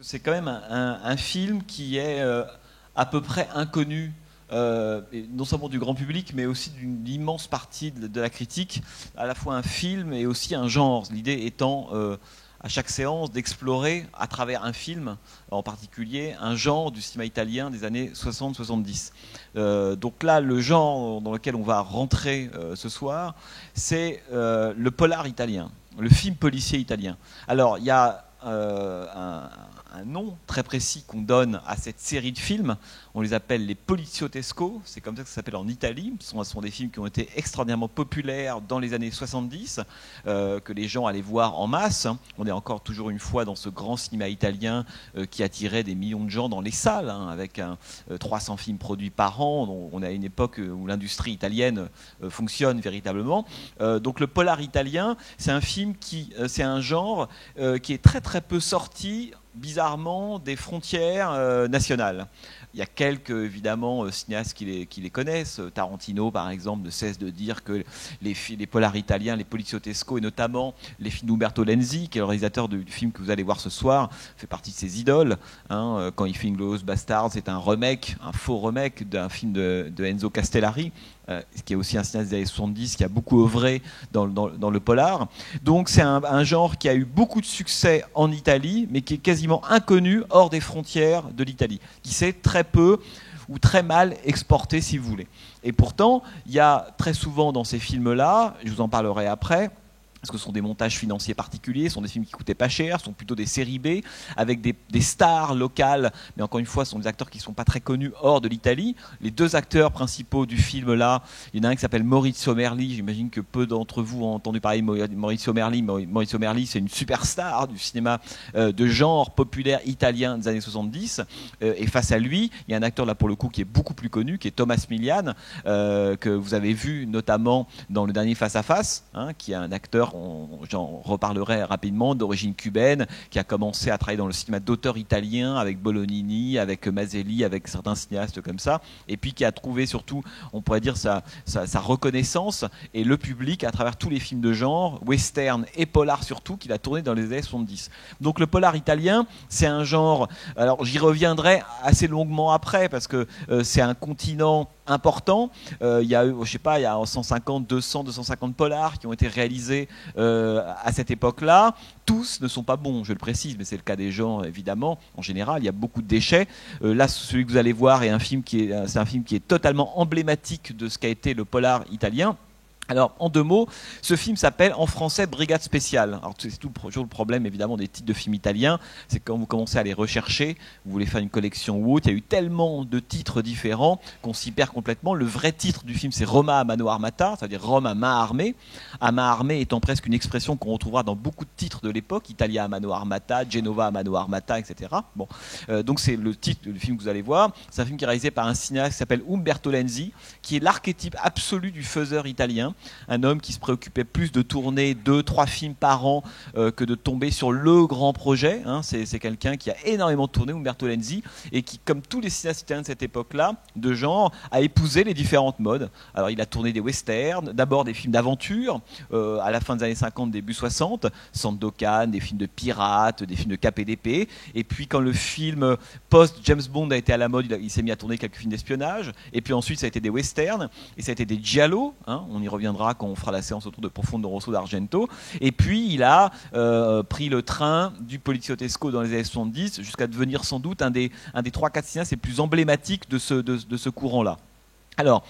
c'est quand même un film qui est à peu près inconnu, non seulement du grand public, mais aussi d'une immense partie de la critique, à la fois un film et aussi un genre. L'idée étant, à chaque séance, d'explorer à travers un film, en particulier, un genre du cinéma italien des années 60-70. Donc là, le genre dans lequel on va rentrer ce soir, c'est le polar italien, le film policier italien. Alors, il y a un nom très précis qu'on donne à cette série de films. On les appelle les poliziotesco, c'est comme ça que ça s'appelle en Italie. Ce sont des films qui ont été extraordinairement populaires dans les années 70, que les gens allaient voir en masse. On est encore toujours une fois dans ce grand cinéma italien qui attirait des millions de gens dans les salles, avec 300 films produits par an. On est à une époque où l'industrie italienne fonctionne véritablement. Donc le polar italien, c'est c'est un genre qui est très très peu sorti, bizarrement, des frontières nationales. Il y a quelques, évidemment, cinéastes qui les connaissent. Tarantino, par exemple, ne cesse de dire que les polars italiens, les poliziotesco, et notamment les films d'Umberto Lenzi, qui est le réalisateur du film que vous allez voir ce soir, fait partie de ses idoles. Quand il fait Inglourious Basterds, c'est un faux remake d'un film de Enzo Castellari, qui est aussi un cinéaste des années 70, qui a beaucoup œuvré dans le polar. Donc c'est un genre qui a eu beaucoup de succès en Italie, mais qui est quasiment inconnu hors des frontières de l'Italie, qui s'est très peu ou très mal exporté, si vous voulez. Et pourtant, il y a très souvent dans ces films-là, je vous en parlerai après, parce que ce sont des montages financiers particuliers, ce sont des films qui coûtaient pas cher, ce sont plutôt des séries B, avec des stars locales, mais encore une fois, ce sont des acteurs qui ne sont pas très connus hors de l'Italie. Les deux acteurs principaux du film là, il y en a un qui s'appelle Maurizio Merli, j'imagine que peu d'entre vous ont entendu parler de Maurizio Merli. Maurizio Merli, c'est une superstar du cinéma de genre populaire italien des années 70, et face à lui, il y a un acteur là pour le coup qui est beaucoup plus connu, qui est Thomas Milian, que vous avez vu notamment dans le dernier Face à Face, qui est un acteur, j'en reparlerai rapidement, d'origine cubaine, qui a commencé à travailler dans le cinéma d'auteur italien avec Bolognini, avec Maselli, avec certains cinéastes comme ça, et puis qui a trouvé surtout, on pourrait dire, sa reconnaissance et le public à travers tous les films de genre, western et polar surtout, qu'il a tourné dans les années 70. Donc le polar italien, c'est un genre, alors j'y reviendrai assez longuement après, parce que c'est un continent important. Il y a eu, je sais pas, il y a 150, 200, 250 polars qui ont été réalisés à cette époque-là. Tous ne sont pas bons, je le précise, mais c'est le cas des gens, évidemment. En général, il y a beaucoup de déchets. Là, celui que vous allez voir c'est un film qui est totalement emblématique de ce qu'a été le polar italien. Alors, en deux mots, ce film s'appelle en français Brigade spéciale. Alors, c'est toujours le problème, évidemment, des titres de films italiens. C'est quand vous commencez à les rechercher, vous voulez faire une collection ou autre, il y a eu tellement de titres différents qu'on s'y perd complètement. Le vrai titre du film, c'est Roma a mano armata, c'est-à-dire Rome à main armée. À main armée étant presque une expression qu'on retrouvera dans beaucoup de titres de l'époque, Italia a mano armata, Genova a mano armata, etc. Bon, donc c'est le titre du film que vous allez voir. C'est un film qui est réalisé par un cinéaste qui s'appelle Umberto Lenzi, qui est l'archétype absolu du faiseur italien. Un homme qui se préoccupait plus de tourner 2-3 films par an que de tomber sur le grand projet. C'est quelqu'un qui a énormément tourné, Umberto Lenzi, et qui, comme tous les cinéastes italiens de cette époque-là, de genre, a épousé les différentes modes. Alors il a tourné des westerns, d'abord des films d'aventure, à la fin des années 50, début 60, Sandokan, des films de pirates, des films de KPDP, et puis quand le film post-James Bond a été à la mode, il s'est mis à tourner quelques films d'espionnage, et puis ensuite ça a été des westerns, et ça a été des giallo, on y reviendra quand on fera la séance autour de Profondo Rosso d'Argento. Et puis il a pris le train du poliziotesco dans les années 70 jusqu'à devenir sans doute un des 3-4 cinéastes les plus emblématiques de ce courant-là. Alors,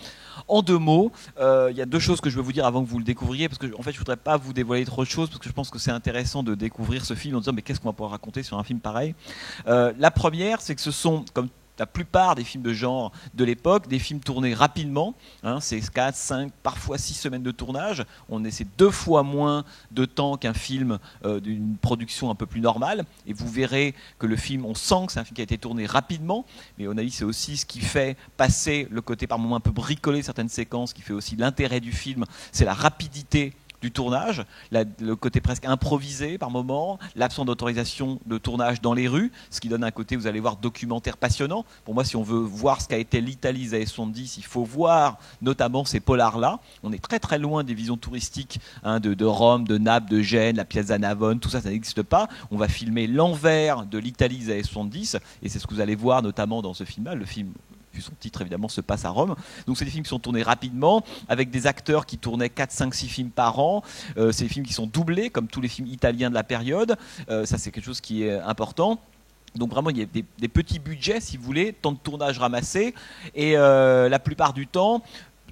en deux mots, il y a deux choses que je veux vous dire avant que vous le découvriez, parce que en fait, je voudrais pas vous dévoiler trop de choses, parce que je pense que c'est intéressant de découvrir ce film en disant mais qu'est-ce qu'on va pouvoir raconter sur un film pareil. La première, c'est que ce sont, comme la plupart des films de genre de l'époque, des films tournés rapidement, c'est 4, 5, parfois 6 semaines de tournage, on essaie 2 fois moins de temps qu'un film d'une production un peu plus normale, et vous verrez que le film, on sent que c'est un film qui a été tourné rapidement, mais on a dit c'est aussi ce qui fait passer le côté par moments un peu bricolé certaines séquences, qui fait aussi l'intérêt du film, c'est la rapidité du tournage, le côté presque improvisé par moment, l'absence d'autorisation de tournage dans les rues, ce qui donne un côté, vous allez voir, documentaire passionnant. Pour moi, si on veut voir ce qu'a été l'Italie des années 70, il faut voir notamment ces polars-là. On est très très loin des visions touristiques de Rome, de Naples, de Gênes, la Piazza Navone, tout ça, ça n'existe pas. On va filmer l'envers de l'Italie des années 70, et c'est ce que vous allez voir notamment dans ce film-là. Le film, vu son titre évidemment, se passe à Rome. Donc c'est des films qui sont tournés rapidement, avec des acteurs qui tournaient 4, 5, 6 films par an. C'est des films qui sont doublés, comme tous les films italiens de la période. Ça, c'est quelque chose qui est important. Donc vraiment, il y a des petits budgets, si vous voulez, temps de tournage ramassé, et la plupart du temps,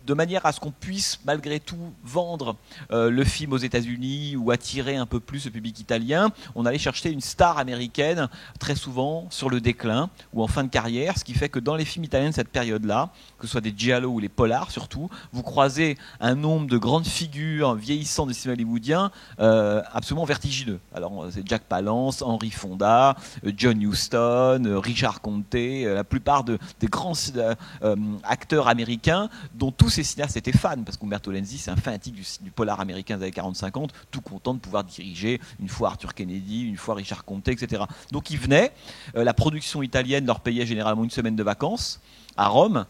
de manière à ce qu'on puisse malgré tout vendre le film aux États-Unis ou attirer un peu plus le public italien, on allait chercher une star américaine, très souvent sur le déclin ou en fin de carrière, ce qui fait que dans les films italiens de cette période-là, que ce soit des giallo ou les polars surtout, vous croisez un nombre de grandes figures vieillissantes du cinéma hollywoodien absolument vertigineux. Alors c'est Jack Palance, Henry Fonda, John Huston, Richard Conte, la plupart des grands acteurs américains dont tous ces cinéastes étaient fans, parce qu'Umberto Lenzi, c'est un fanatique du polar américain des années 40-50, tout content de pouvoir diriger une fois Arthur Kennedy, une fois Richard Conte, etc. Donc ils venaient, la production italienne leur payait généralement une semaine de vacances à Rome.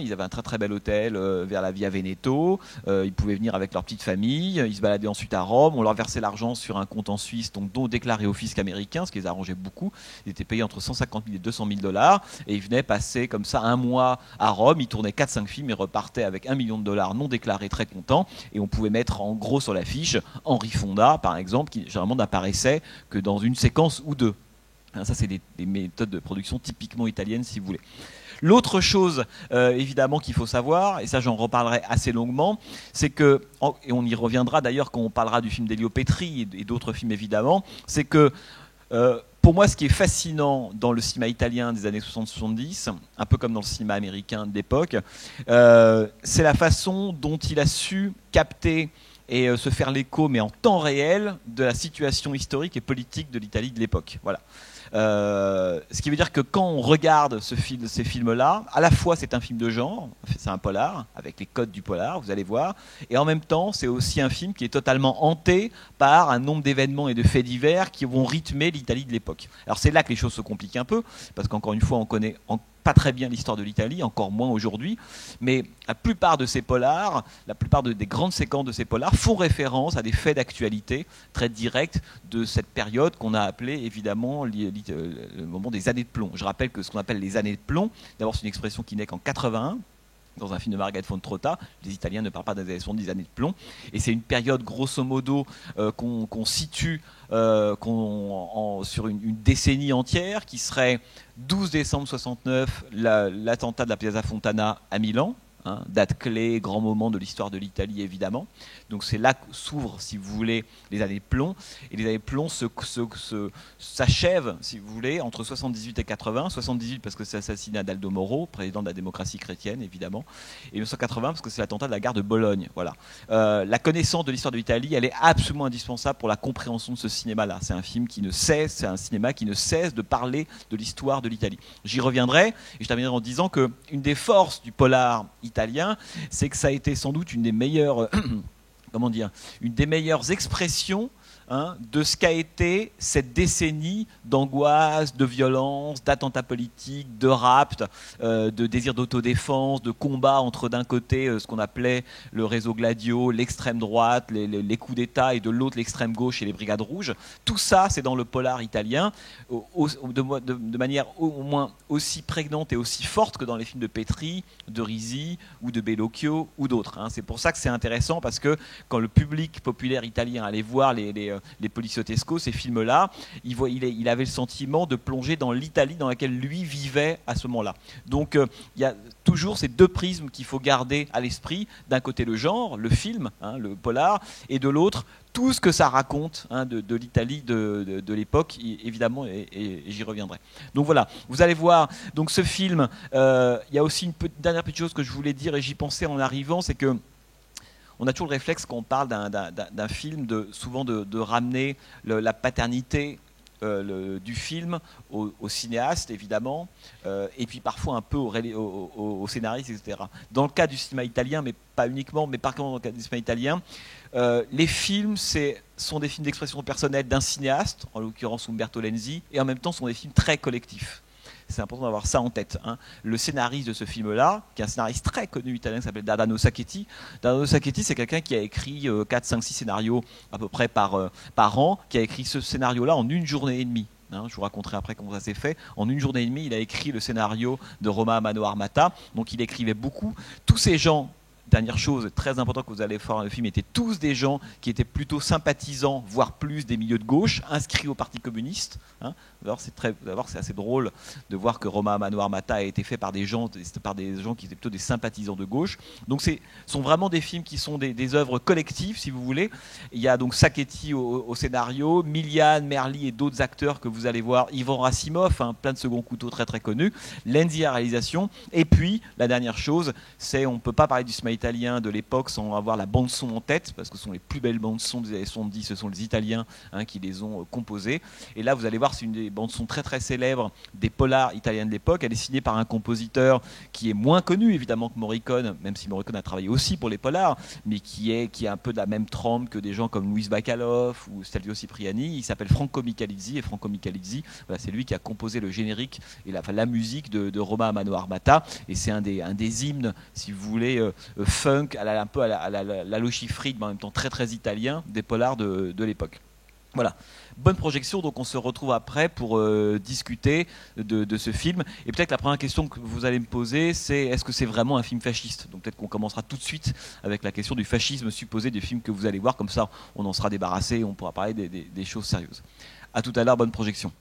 Ils avaient un très très bel hôtel vers la Via Veneto, ils pouvaient venir avec leur petite famille, ils se baladaient ensuite à Rome, on leur versait l'argent sur un compte en Suisse, donc dont déclaré au fisc américain, ce qui les arrangeait beaucoup. Ils étaient payés entre 150 000 et 200 000 $, et ils venaient passer comme ça un mois à Rome, ils tournaient 4-5 films et repartaient avec $1 million non déclarés, très contents, et on pouvait mettre en gros sur l'affiche Henry Fonda par exemple, qui généralement n'apparaissait que dans une séquence ou deux. Ça, c'est des méthodes de production typiquement italiennes, si vous voulez. L'autre chose, évidemment, qu'il faut savoir, et ça j'en reparlerai assez longuement, c'est que, et on y reviendra d'ailleurs quand on parlera du film d'Elio Petri et d'autres films évidemment, c'est que pour moi ce qui est fascinant dans le cinéma italien des années 60-70, un peu comme dans le cinéma américain de l'époque, c'est la façon dont il a su capter et se faire l'écho, mais en temps réel, de la situation historique et politique de l'Italie de l'époque. Voilà. Ce qui veut dire que quand on regarde ces films-là, à la fois c'est un film de genre, c'est un polar, avec les codes du polar, vous allez voir, et en même temps c'est aussi un film qui est totalement hanté par un nombre d'événements et de faits divers qui vont rythmer l'Italie de l'époque. Alors c'est là que les choses se compliquent un peu, parce qu'encore une fois on connaît pas très bien l'histoire de l'Italie, encore moins aujourd'hui, mais la plupart de ces polars, la plupart des grandes séquences de ces polars font référence à des faits d'actualité très directs de cette période qu'on a appelée évidemment le moment des années de plomb. Je rappelle que ce qu'on appelle les années de plomb, d'abord c'est une expression qui n'est qu'en 81, dans un film de Margaret von Trotta, les Italiens ne parlent pas des années de plomb, et c'est une période grosso modo qu'on situe sur une décennie entière, qui serait 12 décembre 69, l'attentat de la Piazza Fontana à Milan, date clé, grand moment de l'histoire de l'Italie évidemment. Donc c'est là que s'ouvrent, si vous voulez, les années de plomb. Et les années de plomb s'achèvent, si vous voulez, entre 78 et 80. 78 parce que c'est l'assassinat d'Aldo Moro, président de la démocratie chrétienne évidemment. Et 1980 parce que c'est l'attentat de la gare de Bologne. Voilà. La connaissance de l'histoire de l'Italie, elle est absolument indispensable pour la compréhension de ce cinéma-là. C'est un film qui ne cesse, c'est un cinéma qui ne cesse de parler de l'histoire de l'Italie. J'y reviendrai, et je terminerai en disant qu'une des forces du polar italien, c'est que ça a été sans doute une des meilleures une des meilleures expressions de ce qu'a été cette décennie d'angoisse, de violence, d'attentats politiques, de rapt, de désir d'autodéfense, de combat entre d'un côté ce qu'on appelait le réseau Gladio, l'extrême droite, les coups d'État, et de l'autre l'extrême gauche et les brigades rouges. Tout ça, c'est dans le polar italien, de manière au moins aussi prégnante et aussi forte que dans les films de Petri, de Risi ou de Bellocchio ou d'autres. C'est pour ça que c'est intéressant, parce que quand le public populaire italien allait voir les Poliziotesco, ces films-là, il avait le sentiment de plonger dans l'Italie dans laquelle lui vivait à ce moment-là. Donc il y a toujours ces deux prismes qu'il faut garder à l'esprit. D'un côté le genre, le film, le polar, et de l'autre tout ce que ça raconte de l'Italie de l'époque, évidemment, et j'y reviendrai. Donc voilà, vous allez voir, donc ce film, il y a aussi une dernière petite chose que je voulais dire, et j'y pensais en arrivant, c'est que on a toujours le réflexe quand on parle d'un film souvent de ramener la paternité du film au cinéaste, évidemment, et puis parfois un peu au scénariste, etc. Dans le cas du cinéma italien, mais pas uniquement, mais par contre dans le cas du cinéma italien, les films sont des films d'expression personnelle d'un cinéaste, en l'occurrence Umberto Lenzi, et en même temps sont des films très collectifs. C'est important d'avoir ça en tête. Hein. Le scénariste de ce film-là, qui est un scénariste très connu italien qui s'appelle Dardano Sacchetti. Dardano Sacchetti, c'est quelqu'un qui a écrit 4, 5, 6 scénarios à peu près par an, qui a écrit ce scénario-là en 1 journée et demie. Hein, je vous raconterai après comment ça s'est fait. En 1 journée et demie, il a écrit le scénario de Roma Mano Armata. Donc il écrivait beaucoup. Tous ces gens, dernière chose très importante que vous allez voir dans le film, étaient tous des gens qui étaient plutôt sympathisants, voire plus des milieux de gauche, inscrits au Parti communiste. Hein. D'abord, c'est assez drôle de voir que Roma Mano Armata a été fait par des gens qui étaient plutôt des sympathisants de gauche. Donc sont vraiment des films qui sont des œuvres collectives, si vous voulez. Il y a donc Sacchetti au scénario, Milian, Merli et d'autres acteurs que vous allez voir, Ivan Rassimov, hein, plein de second couteaux très très connus, Lenzi à réalisation. Et puis, la dernière chose, c'est on ne peut pas parler du cinéma italien de l'époque sans avoir la bande-son en tête, parce que ce sont les plus belles bandes-son des années 70, ce sont les Italiens qui les ont composées. Et là, vous allez voir, c'est une des bandes-son très très célèbres des polars italiens de l'époque. Elle est signée par un compositeur qui est moins connu évidemment que Morricone, même si Morricone a travaillé aussi pour les polars, mais qui est un peu de la même trempe que des gens comme Luis Bacalov ou Stelvio Cipriani. Il s'appelle Franco Michalizzi, et Franco Michalizzi, voilà, c'est lui qui a composé le générique et la musique de Roma Mano Armata, et c'est un des hymnes, si vous voulez, funk, un peu à la Lucifride, mais en même temps très très italien, des polars de l'époque. Voilà, bonne projection, donc on se retrouve après pour discuter de ce film. Et peut-être la première question que vous allez me poser, c'est est-ce que c'est vraiment un film fasciste? Donc peut-être qu'on commencera tout de suite avec la question du fascisme supposé des films que vous allez voir, comme ça on en sera débarrassé et on pourra parler des choses sérieuses. A tout à l'heure, bonne projection.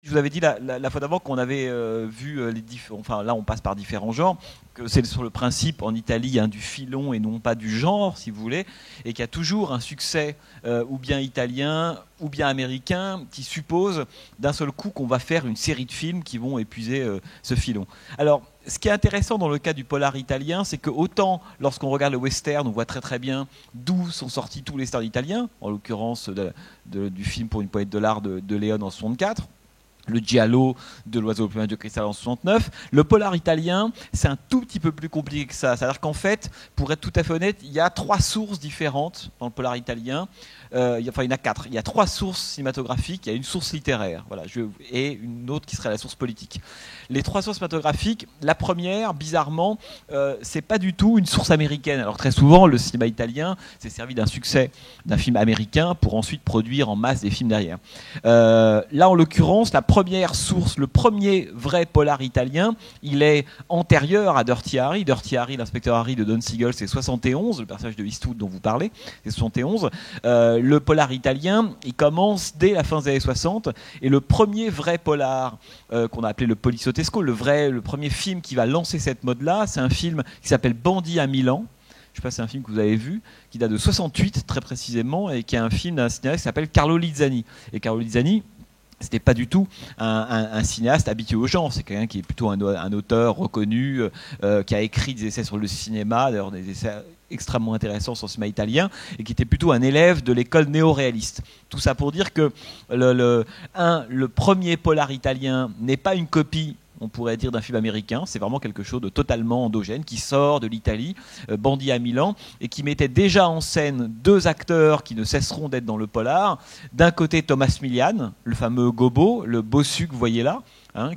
Je vous avais dit la fois d'avant qu'on avait vu enfin là on passe par différents genres, que c'est sur le principe en Italie du filon et non pas du genre, si vous voulez, et qu'il y a toujours un succès ou bien italien ou bien américain qui suppose d'un seul coup qu'on va faire une série de films qui vont épuiser ce filon. Alors, ce qui est intéressant dans le cas du polar italien, c'est que autant lorsqu'on regarde le western, on voit très très bien d'où sont sortis tous les westerns italiens, en l'occurrence du film Pour une poignée de dollars de Léon en 64, le giallo de l'oiseau au plumage de cristal en 69. Le polar italien, c'est un tout petit peu plus compliqué que ça. C'est-à-dire qu'en fait, pour être tout à fait honnête, il y a 3 sources différentes dans le polar italien. Il y en a 4. Il y a 3 sources cinématographiques. Il y a une source littéraire, voilà, et une autre qui serait la source politique. Les 3 sources cinématographiques, la première, bizarrement, c'est pas du tout une source américaine. Alors très souvent, le cinéma italien s'est servi d'un succès d'un film américain pour ensuite produire en masse des films derrière. Là, en l'occurrence, la première source, le premier vrai polar italien, il est antérieur à Dirty Harry. Dirty Harry, l'inspecteur Harry de Don Siegel, c'est 71, le personnage de Eastwood dont vous parlez, c'est 71. Le polar italien, il commence dès la fin des années 60, et le premier vrai polar qu'on a appelé le poliziotesco, le premier film qui va lancer cette mode-là, c'est un film qui s'appelle Bandit à Milan. Je sais pas si c'est un film que vous avez vu, qui date de 68 très précisément, et qui est un film d'un cinéaste qui s'appelle Carlo Lizzani. Et Carlo Lizzani, c'était pas du tout un cinéaste habitué au genre, c'est quelqu'un qui est plutôt un auteur reconnu, qui a écrit des essais sur le cinéma, d'ailleurs des essais extrêmement intéressants sur le cinéma italien, et qui était plutôt un élève de l'école néo-réaliste. Tout ça pour dire que le premier polar italien n'est pas une copie, on pourrait dire, d'un film américain. C'est vraiment quelque chose de totalement endogène qui sort de l'Italie, Bandit à Milan, et qui mettait déjà en scène 2 acteurs qui ne cesseront d'être dans le polar. D'un côté, Thomas Milian, le fameux Gobbo, le bossu que vous voyez là,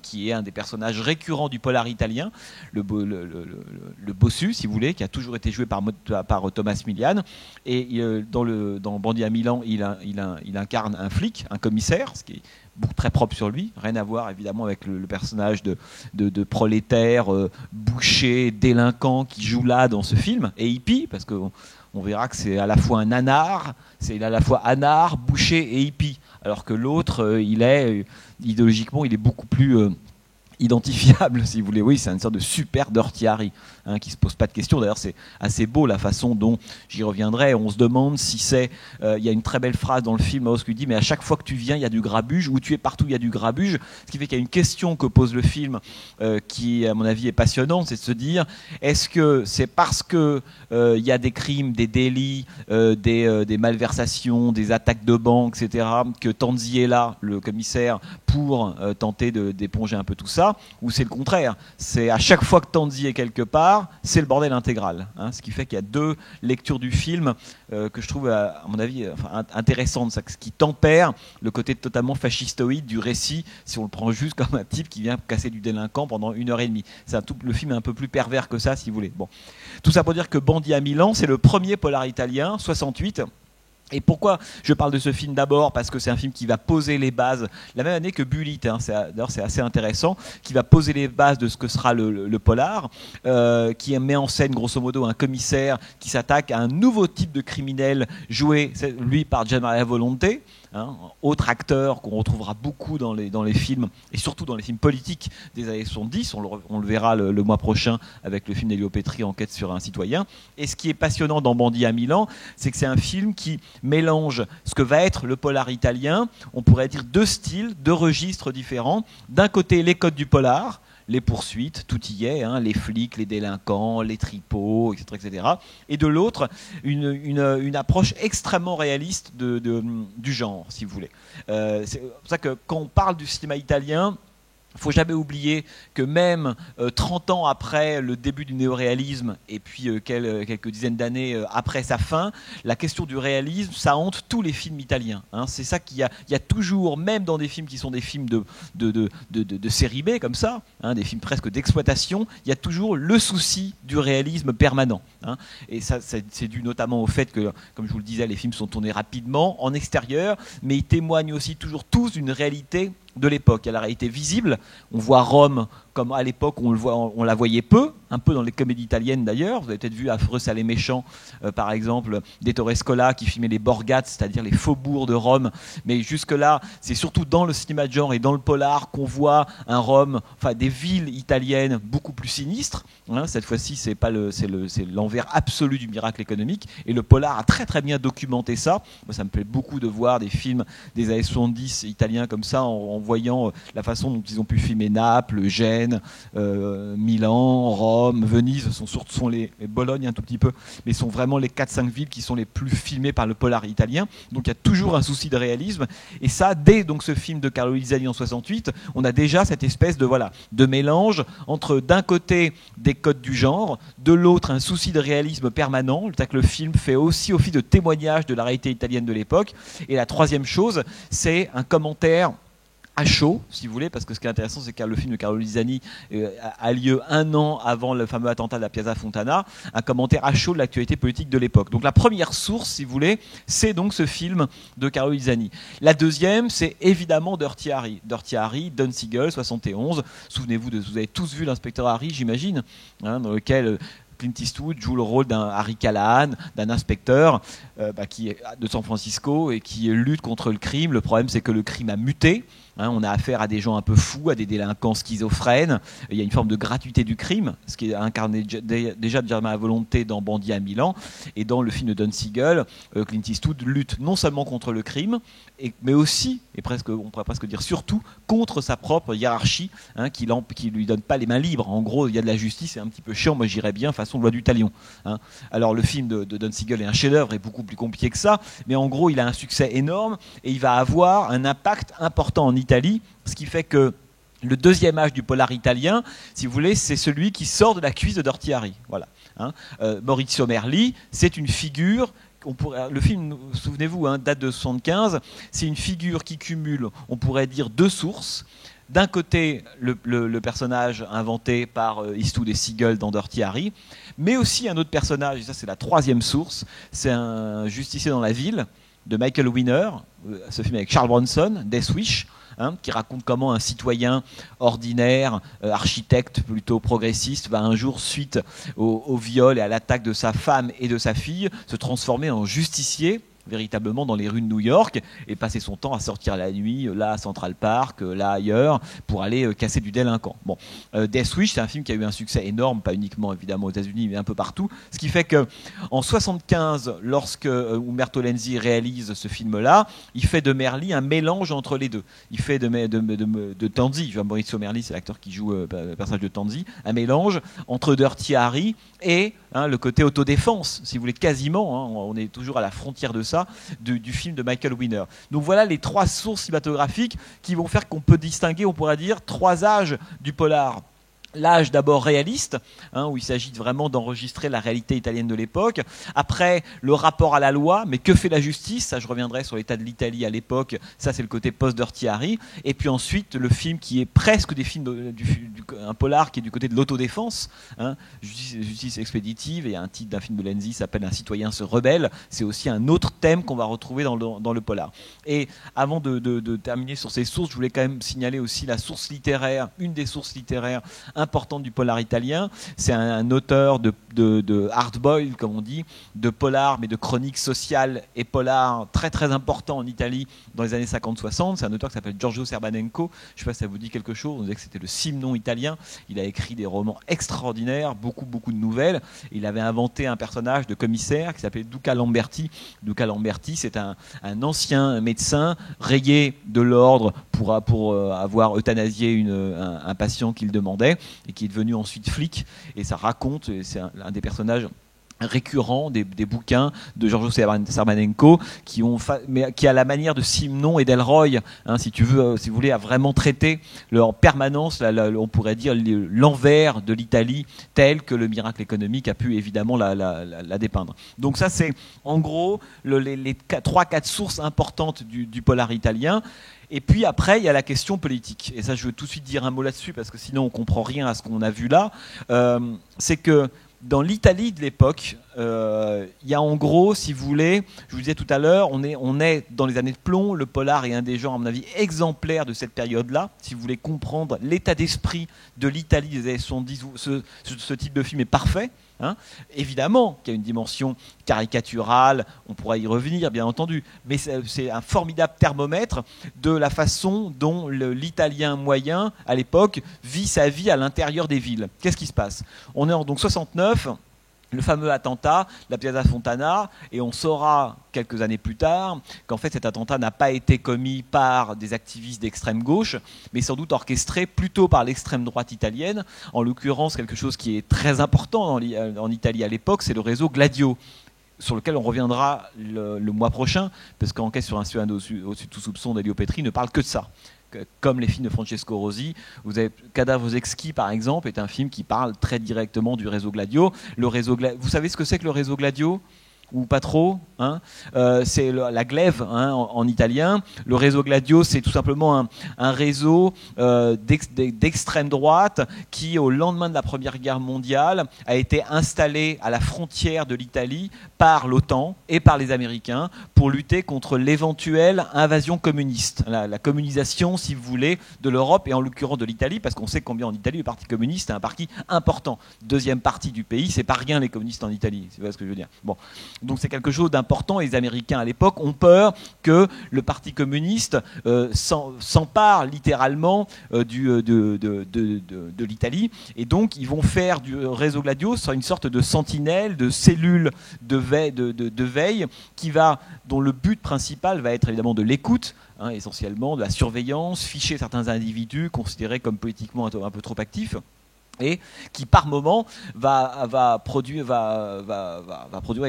qui est un des personnages récurrents du polar italien, le bossu, si vous voulez, qui a toujours été joué par Thomas Milian. Et dans Bandit à Milan, il incarne un flic, un commissaire, ce qui est très propre sur lui, rien à voir évidemment avec le personnage de prolétaire, boucher, délinquant qui joue là dans ce film, et hippie, parce qu'on verra que c'est à la fois un anard, c'est à la fois anard, boucher et hippie, alors que l'autre, idéologiquement, il est beaucoup plus identifiable, si vous voulez. Oui, c'est une sorte de super Dirty Harry, qui se pose pas de questions. D'ailleurs, c'est assez beau la façon dont, j'y reviendrai, on se demande si c'est... Il y a une très belle phrase dans le film, qui dit « Mais à chaque fois que tu viens, il y a du grabuge. Où tu es, partout, il y a du grabuge. » Ce qui fait qu'il y a une question que pose le film qui, à mon avis, est passionnante, c'est de se dire, est-ce que c'est parce que il y a des crimes, des délits, des malversations, des attaques de banque, etc., que Tanzi est là, le commissaire, pour tenter d'éponger un peu tout ça, ou c'est le contraire, c'est à chaque fois que Tanzi est quelque part, c'est le bordel intégral, ce qui fait qu'il y a deux lectures du film que je trouve, à mon avis, intéressantes, ce qui tempère le côté totalement fascistoïde du récit, si on le prend juste comme un type qui vient casser du délinquant pendant 1h30. Le film est un peu plus pervers que ça, si vous voulez. Bon. Tout ça pour dire que Bandit à Milan, c'est le premier polar italien, 68. Et pourquoi je parle de ce film d'abord? Parce que c'est un film qui va poser les bases, la même année que Bullitt, d'ailleurs c'est assez intéressant, qui va poser les bases de ce que sera le polar, qui met en scène grosso modo un commissaire qui s'attaque à un nouveau type de criminel joué, lui, par Gianmaria Volonté, autre acteur qu'on retrouvera beaucoup dans les films, et surtout dans les films politiques des années 70, on le verra le mois prochain avec le film d'Elio Petri, Enquête sur un citoyen. Et ce qui est passionnant dans Bandit à Milan, c'est que c'est un film qui mélange ce que va être le polar italien, on pourrait dire deux styles, deux registres différents. D'un côté, les codes du polar, les poursuites, tout y est, les flics, les délinquants, les tripots, etc. etc. Et de l'autre, une approche extrêmement réaliste du genre, si vous voulez. C'est pour ça que quand on parle du cinéma italien, il ne faut jamais oublier que même 30 ans après le début du néoréalisme et puis quelques dizaines d'années après sa fin, la question du réalisme, ça hante tous les films italiens. C'est ça qu'il y a toujours, même dans des films qui sont des films de série B comme ça, des films presque d'exploitation, il y a toujours le souci du réalisme permanent. Et ça, c'est dû notamment au fait que, comme je vous le disais, les films sont tournés rapidement, en extérieur, mais ils témoignent aussi toujours tous d'une réalité de l'époque. Il y a la réalité visible. On voit Rome comme à l'époque on la voyait peu, un peu dans les comédies italiennes d'ailleurs. Vous avez peut-être vu Affreux, sale et méchant, par exemple, d'Ettore Scola qui filmait les borgate, c'est-à-dire les faubourgs de Rome. Mais jusque-là, c'est surtout dans le cinéma de genre et dans le polar qu'on voit un Rome, enfin des villes italiennes beaucoup plus sinistres. Cette fois-ci, c'est l'envers absolu du miracle économique. Et le polar a très très bien documenté ça. Moi, ça me plaît beaucoup de voir des films des années 70 italiens comme ça, en voyant la façon dont ils ont pu filmer Naples, Gênes, Milan, Rome, Venise, sont les Bologne un tout petit peu, mais sont vraiment les 4-5 villes qui sont les plus filmées par le polar italien. Donc il y a toujours un souci de réalisme. Et ça, dès donc ce film de Carlo Lisani en 68, on a déjà cette espèce de mélange entre d'un côté des codes du genre, de l'autre un souci de réalisme permanent. Le film fait aussi office de témoignage de la réalité italienne de l'époque. Et la troisième chose, c'est un commentaire à chaud, si vous voulez, parce que ce qui est intéressant, c'est que le film de Carlo Lisani a lieu 1 an avant le fameux attentat de la Piazza Fontana, un commentaire à chaud de l'actualité politique de l'époque. Donc la première source, si vous voulez, c'est donc ce film de Carlo Lisani. La deuxième, c'est évidemment Dirty Harry. Dirty Harry, Don Siegel, 71. Souvenez-vous, vous avez tous vu l'inspecteur Harry, j'imagine, dans lequel Clint Eastwood joue le rôle d'un Harry Callahan, d'un inspecteur qui est de San Francisco et qui lutte contre le crime. Le problème, c'est que le crime a muté. On a affaire à des gens un peu fous, à des délinquants schizophrènes. Il y a une forme de gratuité du crime, ce qui est incarné déjà de Gianmaria Volonté dans Bandit à Milan. Et dans le film de Don Siegel, Clint Eastwood lutte non seulement contre le crime, mais aussi, et on pourrait presque dire surtout, contre sa propre hiérarchie, qui lui donne pas les mains libres. En gros, il y a de la justice, c'est un petit peu chiant, moi j'irais bien façon loi du talion. Alors le film de Don Siegel est un chef-d'œuvre, est beaucoup plus compliqué que ça, mais en gros il a un succès énorme et il va avoir un impact important en Italie, ce qui fait que le deuxième âge du polar italien, si vous voulez, c'est celui qui sort de la cuisse de Dirty Harry. Voilà. Maurizio Merli, c'est une figure. Le film, souvenez-vous, date de 75. C'est une figure qui cumule, on pourrait dire, deux sources. D'un côté, le personnage inventé par Eastwood et Siegel dans Dirty Harry, mais aussi un autre personnage, et ça c'est la troisième source, c'est un justicier dans la ville de Michael Winner, ce film avec Charles Bronson, Death Wish, qui raconte comment un citoyen ordinaire, architecte plutôt progressiste, va un jour, suite au viol et à l'attaque de sa femme et de sa fille, se transformer en justicier véritablement dans les rues de New York et passer son temps à sortir la nuit, là à Central Park, là ailleurs, pour aller casser du délinquant. Bon, Death Wish, c'est un film qui a eu un succès énorme, pas uniquement évidemment aux États-Unis, mais un peu partout. Ce qui fait que en 75, lorsque Umberto Lenzi réalise ce film-là, il fait de Merli un mélange entre les deux. Il fait de Tanzi, Maurizio Merli, c'est l'acteur qui joue le personnage de Tanzi, un mélange entre Dirty Harry et le côté autodéfense, si vous voulez, quasiment, on est toujours à la frontière de ça, du film de Michael Winner. Donc voilà les trois sources cinématographiques qui vont faire qu'on peut distinguer, on pourrait dire, trois âges du polar. L'âge d'abord réaliste, où il s'agit vraiment d'enregistrer la réalité italienne de l'époque. Après, le rapport à la loi, mais que fait la justice? Ça, je reviendrai sur l'état de l'Italie à l'époque. Ça, c'est le côté post-Dirty Harry. Et puis ensuite, le film qui est presque des films, un polar qui est du côté de l'autodéfense, justice expéditive. Et il y a un titre d'un film de Lenzi qui s'appelle Un citoyen se rebelle. C'est aussi un autre thème qu'on va retrouver dans le polar. Et avant de terminer sur ces sources, je voulais quand même signaler aussi la source littéraire, une des sources littéraires importante du polar italien. C'est un auteur de hard-boiled, comme on dit, de polar, mais de chroniques sociales et polar très très important en Italie dans les années 50-60. C'est un auteur qui s'appelle Giorgio Serbanenko. Je ne sais pas si ça vous dit quelque chose. On disait que c'était le Simon italien. Il a écrit des romans extraordinaires, beaucoup de nouvelles. Il avait inventé un personnage de commissaire qui s'appelait Duca Lamberti. Duca Lamberti, c'est un ancien médecin rayé de l'ordre pour avoir euthanasié un patient qu'il demandait, et qui est devenu ensuite flic, et ça raconte, c'est un des personnages récurrents des bouquins de Giorgio Serbanenko qui a la manière de Simon et d'Elroy, si vous voulez, a vraiment traité en permanence, on pourrait dire, l'envers de l'Italie tel que le miracle économique a pu évidemment la dépeindre. Donc ça, c'est en gros les 3-4 sources importantes du polar italien. Et puis après, il y a la question politique. Et ça, je veux tout de suite dire un mot là-dessus, parce que sinon on ne comprend rien à ce qu'on a vu là. C'est que dans l'Italie de l'époque, il y a en gros, si vous voulez, je vous disais tout à l'heure, on est dans les années de plomb. Le polar est un des genres, à mon avis, exemplaires de cette période-là. Si vous voulez comprendre l'état d'esprit de l'Italie des années 70, ce type de film est parfait. Évidemment qu'il y a une dimension caricaturale, on pourra y revenir bien entendu, mais c'est un formidable thermomètre de la façon dont l'italien moyen à l'époque vit sa vie à l'intérieur des villes. Qu'est-ce qui se passe? On est en donc 69, le fameux attentat, la Piazza Fontana, et on saura quelques années plus tard qu'en fait cet attentat n'a pas été commis par des activistes d'extrême gauche, mais sans doute orchestré plutôt par l'extrême droite italienne. En l'occurrence, quelque chose qui est très important en Italie à l'époque, c'est le réseau Gladio, sur lequel on reviendra le mois prochain, parce qu'Enquête sur un suicide au-dessus de tout soupçon d'Elio Petri ne parle que de ça. Comme les films de Francesco Rosi, vous avez Cadavres exquis par exemple, est un film qui parle très directement du réseau Gladio. Vous savez ce que c'est que le réseau Gladio ? Ou pas trop, c'est la glaive en italien. Le réseau Gladio, c'est tout simplement un réseau d'extrême droite qui, au lendemain de la Première Guerre mondiale, a été installé à la frontière de l'Italie par l'OTAN et par les Américains pour lutter contre l'éventuelle invasion communiste, la communisation, si vous voulez, de l'Europe et en l'occurrence de l'Italie, parce qu'on sait combien en Italie le Parti communiste est un parti important. Deuxième partie du pays, c'est pas rien les communistes en Italie, c'est ce que je veux dire. Bon. Donc c'est quelque chose d'important, et les Américains à l'époque ont peur que le Parti communiste s'empare littéralement de l'Italie, et donc ils vont faire du réseau Gladio une sorte de sentinelle, de cellule de veille dont le but principal va être évidemment de l'écoute, essentiellement de la surveillance, ficher certains individus considérés comme politiquement un peu trop actifs, et qui par moment va produire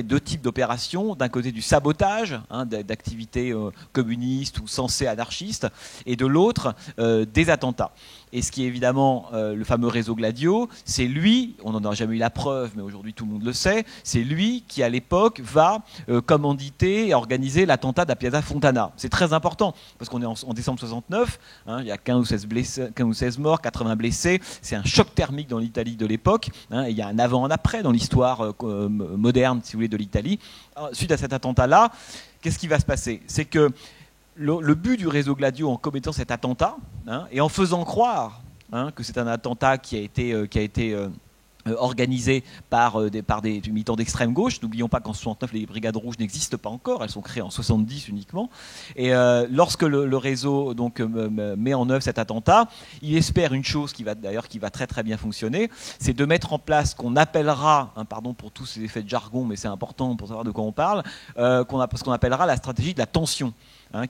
deux types d'opérations. D'un côté du sabotage d'activités communistes ou censées anarchistes, et de l'autre des attentats. Et ce qui est évidemment le fameux réseau Gladio, c'est lui, on n'en a jamais eu la preuve, mais aujourd'hui tout le monde le sait, c'est lui qui à l'époque va commanditer et organiser l'attentat de la Piazza Fontana. C'est très important, parce qu'on est en décembre 69, il y a 15 ou 16 morts, 80 blessés, c'est un choc thermique dans l'Italie de l'époque, et il y a un avant et un après dans l'histoire moderne, si vous voulez, de l'Italie. Suite à cet attentat-là, qu'est-ce qui va se passer? C'est que le but du réseau Gladio en commettant cet attentat, et en faisant croire que c'est un attentat qui a été organisées par des militants d'extrême gauche. N'oublions pas qu'en 69, les brigades rouges n'existent pas encore, elles sont créées en 70 uniquement. Et lorsque le réseau donc, met en œuvre cet attentat, il espère une chose qui va très très bien fonctionner, c'est de mettre en place ce qu'on appellera, pardon pour tous ces effets de jargon, mais c'est important pour savoir de quoi on parle, ce qu'on appellera la stratégie de la tension,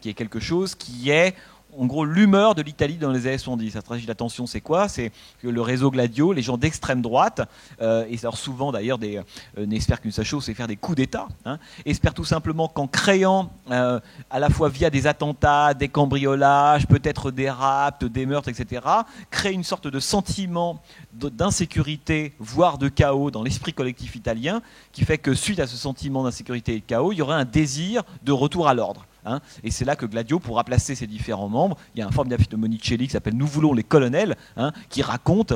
qui est quelque chose qui est en gros l'humeur de l'Italie dans les années 70. La stratégie d'attention, c'est quoi? C'est que le réseau Gladio, les gens d'extrême droite, et alors souvent d'ailleurs n'espèrent qu'une seule chose, c'est faire des coups d'État, espèrent tout simplement qu'en créant à la fois via des attentats, des cambriolages, peut-être des rapts, des meurtres, etc., créer une sorte de sentiment d'insécurité, voire de chaos dans l'esprit collectif italien, qui fait que suite à ce sentiment d'insécurité et de chaos, il y aurait un désir de retour à l'ordre. Et c'est là que Gladio pourra placer ses différents membres. Il y a un formidable film de Monicelli qui s'appelle Nous voulons les colonels, qui raconte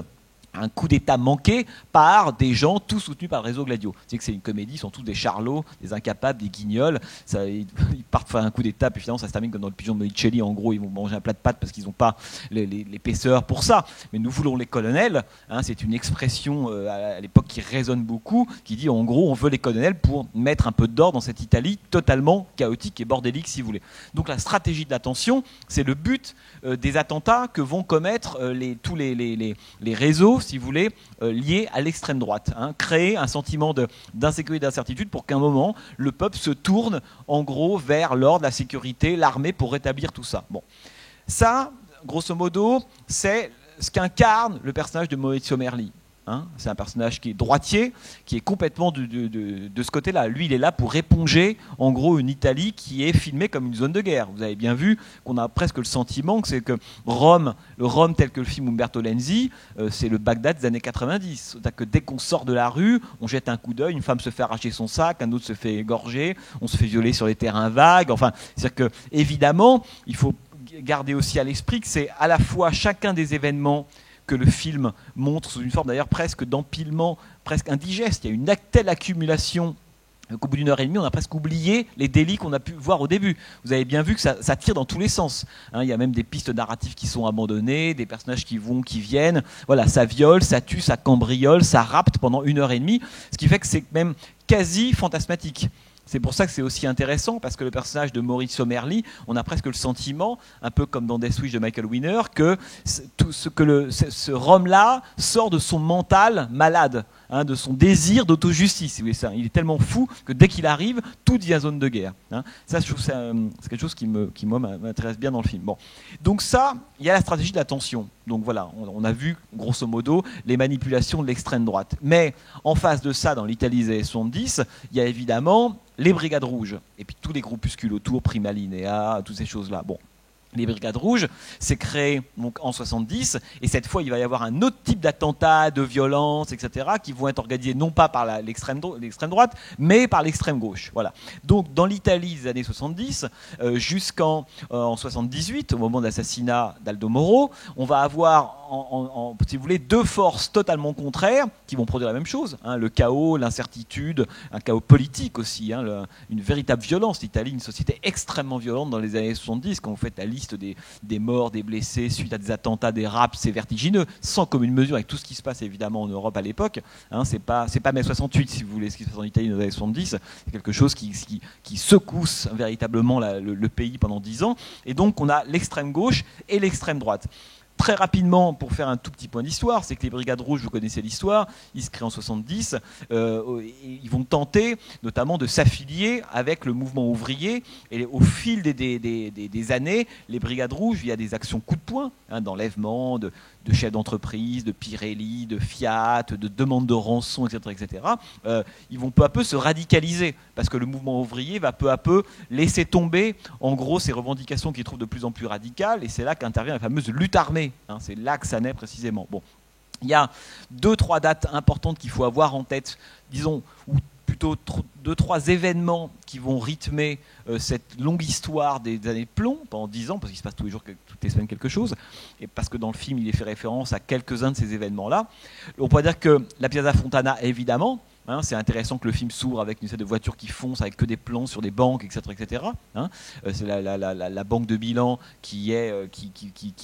un coup d'État manqué par des gens tous soutenus par le réseau Gladio. C'est que c'est une comédie, ils sont tous des charlots, des incapables, des guignols. Ils partent faire un coup d'État, puis finalement ça se termine comme dans le pigeon de Monicelli. En gros, ils vont manger un plat de pâtes parce qu'ils n'ont pas l'épaisseur pour ça. Mais nous voulons les colonels. C'est une expression à l'époque qui résonne beaucoup, qui dit en gros on veut les colonels pour mettre un peu d'ordre dans cette Italie totalement chaotique et bordélique, si vous voulez. Donc la stratégie de l'attention, c'est le but des attentats que vont commettre tous les réseaux, si vous voulez, liés à l'extrême droite. Créer un sentiment d'insécurité, d'incertitude pour qu'à un moment, le peuple se tourne en gros vers l'ordre, la sécurité, l'armée pour rétablir tout ça. Bon. Ça, grosso modo, c'est ce qu'incarne le personnage de Maurizio Merli. C'est un personnage qui est droitier, qui est complètement de ce côté-là. Lui, il est là pour éponger, en gros, une Italie qui est filmée comme une zone de guerre. Vous avez bien vu qu'on a presque le sentiment que c'est que Rome, le Rome tel que le film Umberto Lenzi, c'est le Bagdad des années 90. C'est-à-dire que dès qu'on sort de la rue, on jette un coup d'œil, une femme se fait arracher son sac, un autre se fait égorger, on se fait violer sur les terrains vagues. Enfin, c'est-à-dire que, évidemment, il faut garder aussi à l'esprit que c'est à la fois chacun des événements que le film montre sous une forme d'ailleurs presque d'empilement, presque indigeste. Il y a une telle accumulation qu'au bout d'une heure et demie, on a presque oublié les délits qu'on a pu voir au début. Vous avez bien vu que ça tire dans tous les sens. Il y a même des pistes narratives qui sont abandonnées, des personnages qui vont, qui viennent. Voilà, ça viole, ça tue, ça cambriole, ça rapte pendant une heure et demie, ce qui fait que c'est même quasi fantasmatique. C'est pour ça que c'est aussi intéressant, parce que le personnage de Maurizio Merli, on a presque le sentiment, un peu comme dans Death Wish de Michael Winner, que ce Rome-là sort de son mental malade, de son désir d'autojustice. Il est tellement fou que dès qu'il arrive, tout devient zone de guerre. Ça, je trouve c'est quelque chose qui moi, m'intéresse bien dans le film. Bon. Donc ça, il y a la stratégie de la tension. Donc voilà, on a vu, grosso modo, les manipulations de l'extrême droite. Mais en face de ça, dans l'Italie des années 70, il y a évidemment les brigades rouges, et puis tous les groupuscules autour, Prima Linea, toutes ces choses-là. Bon. Les brigades rouges, c'est créé donc, en 70, et cette fois il va y avoir un autre type d'attentats, de violence, etc., qui vont être organisés non pas par l'extrême droite, mais par l'extrême gauche. Voilà. Donc dans l'Italie des années 70, jusqu'en 78, au moment de l'assassinat d'Aldo Moro, on va avoir, si vous voulez, deux forces totalement contraires qui vont produire la même chose. Le chaos, l'incertitude, un chaos politique aussi, une véritable violence. L'Italie, une société extrêmement violente dans les années 70, quand vous faites la liste des morts, des blessés suite à des attentats, des rapts, c'est vertigineux, sans commune mesure avec tout ce qui se passe évidemment en Europe à l'époque. C'est pas mai 68, si vous voulez, ce qui se passe en Italie dans les années 70, c'est quelque chose qui secousse véritablement le pays pendant 10 ans. Et donc on a l'extrême gauche et l'extrême droite. Très rapidement, pour faire un tout petit point d'histoire, c'est que les Brigades Rouges, vous connaissez l'histoire, ils se créent en 70, ils vont tenter notamment de s'affilier avec le mouvement ouvrier, et au fil des années, les Brigades Rouges, via des actions coup de poing, d'enlèvement, de chefs d'entreprise, de Pirelli, de Fiat, de demandes de rançon, etc., ils vont peu à peu se radicaliser, parce que le mouvement ouvrier va peu à peu laisser tomber, en gros, ces revendications qu'ils trouvent de plus en plus radicales, et c'est là qu'intervient la fameuse lutte armée. C'est là que ça naît précisément. Bon. Il y a 2-3 dates importantes qu'il faut avoir en tête, disons, ou plutôt 2-3 événements qui vont rythmer cette longue histoire des années de plomb pendant 10 ans, parce qu'il se passe tous les jours, toutes les semaines quelque chose, et parce que dans le film il est fait référence à quelques-uns de ces événements-là. On pourrait dire que la Piazza Fontana, évidemment, Hein, c'est intéressant que le film s'ouvre avec une série de voitures qui foncent, avec que des plans sur des banques, etc. etc. Hein, c'est la banque de Milan qui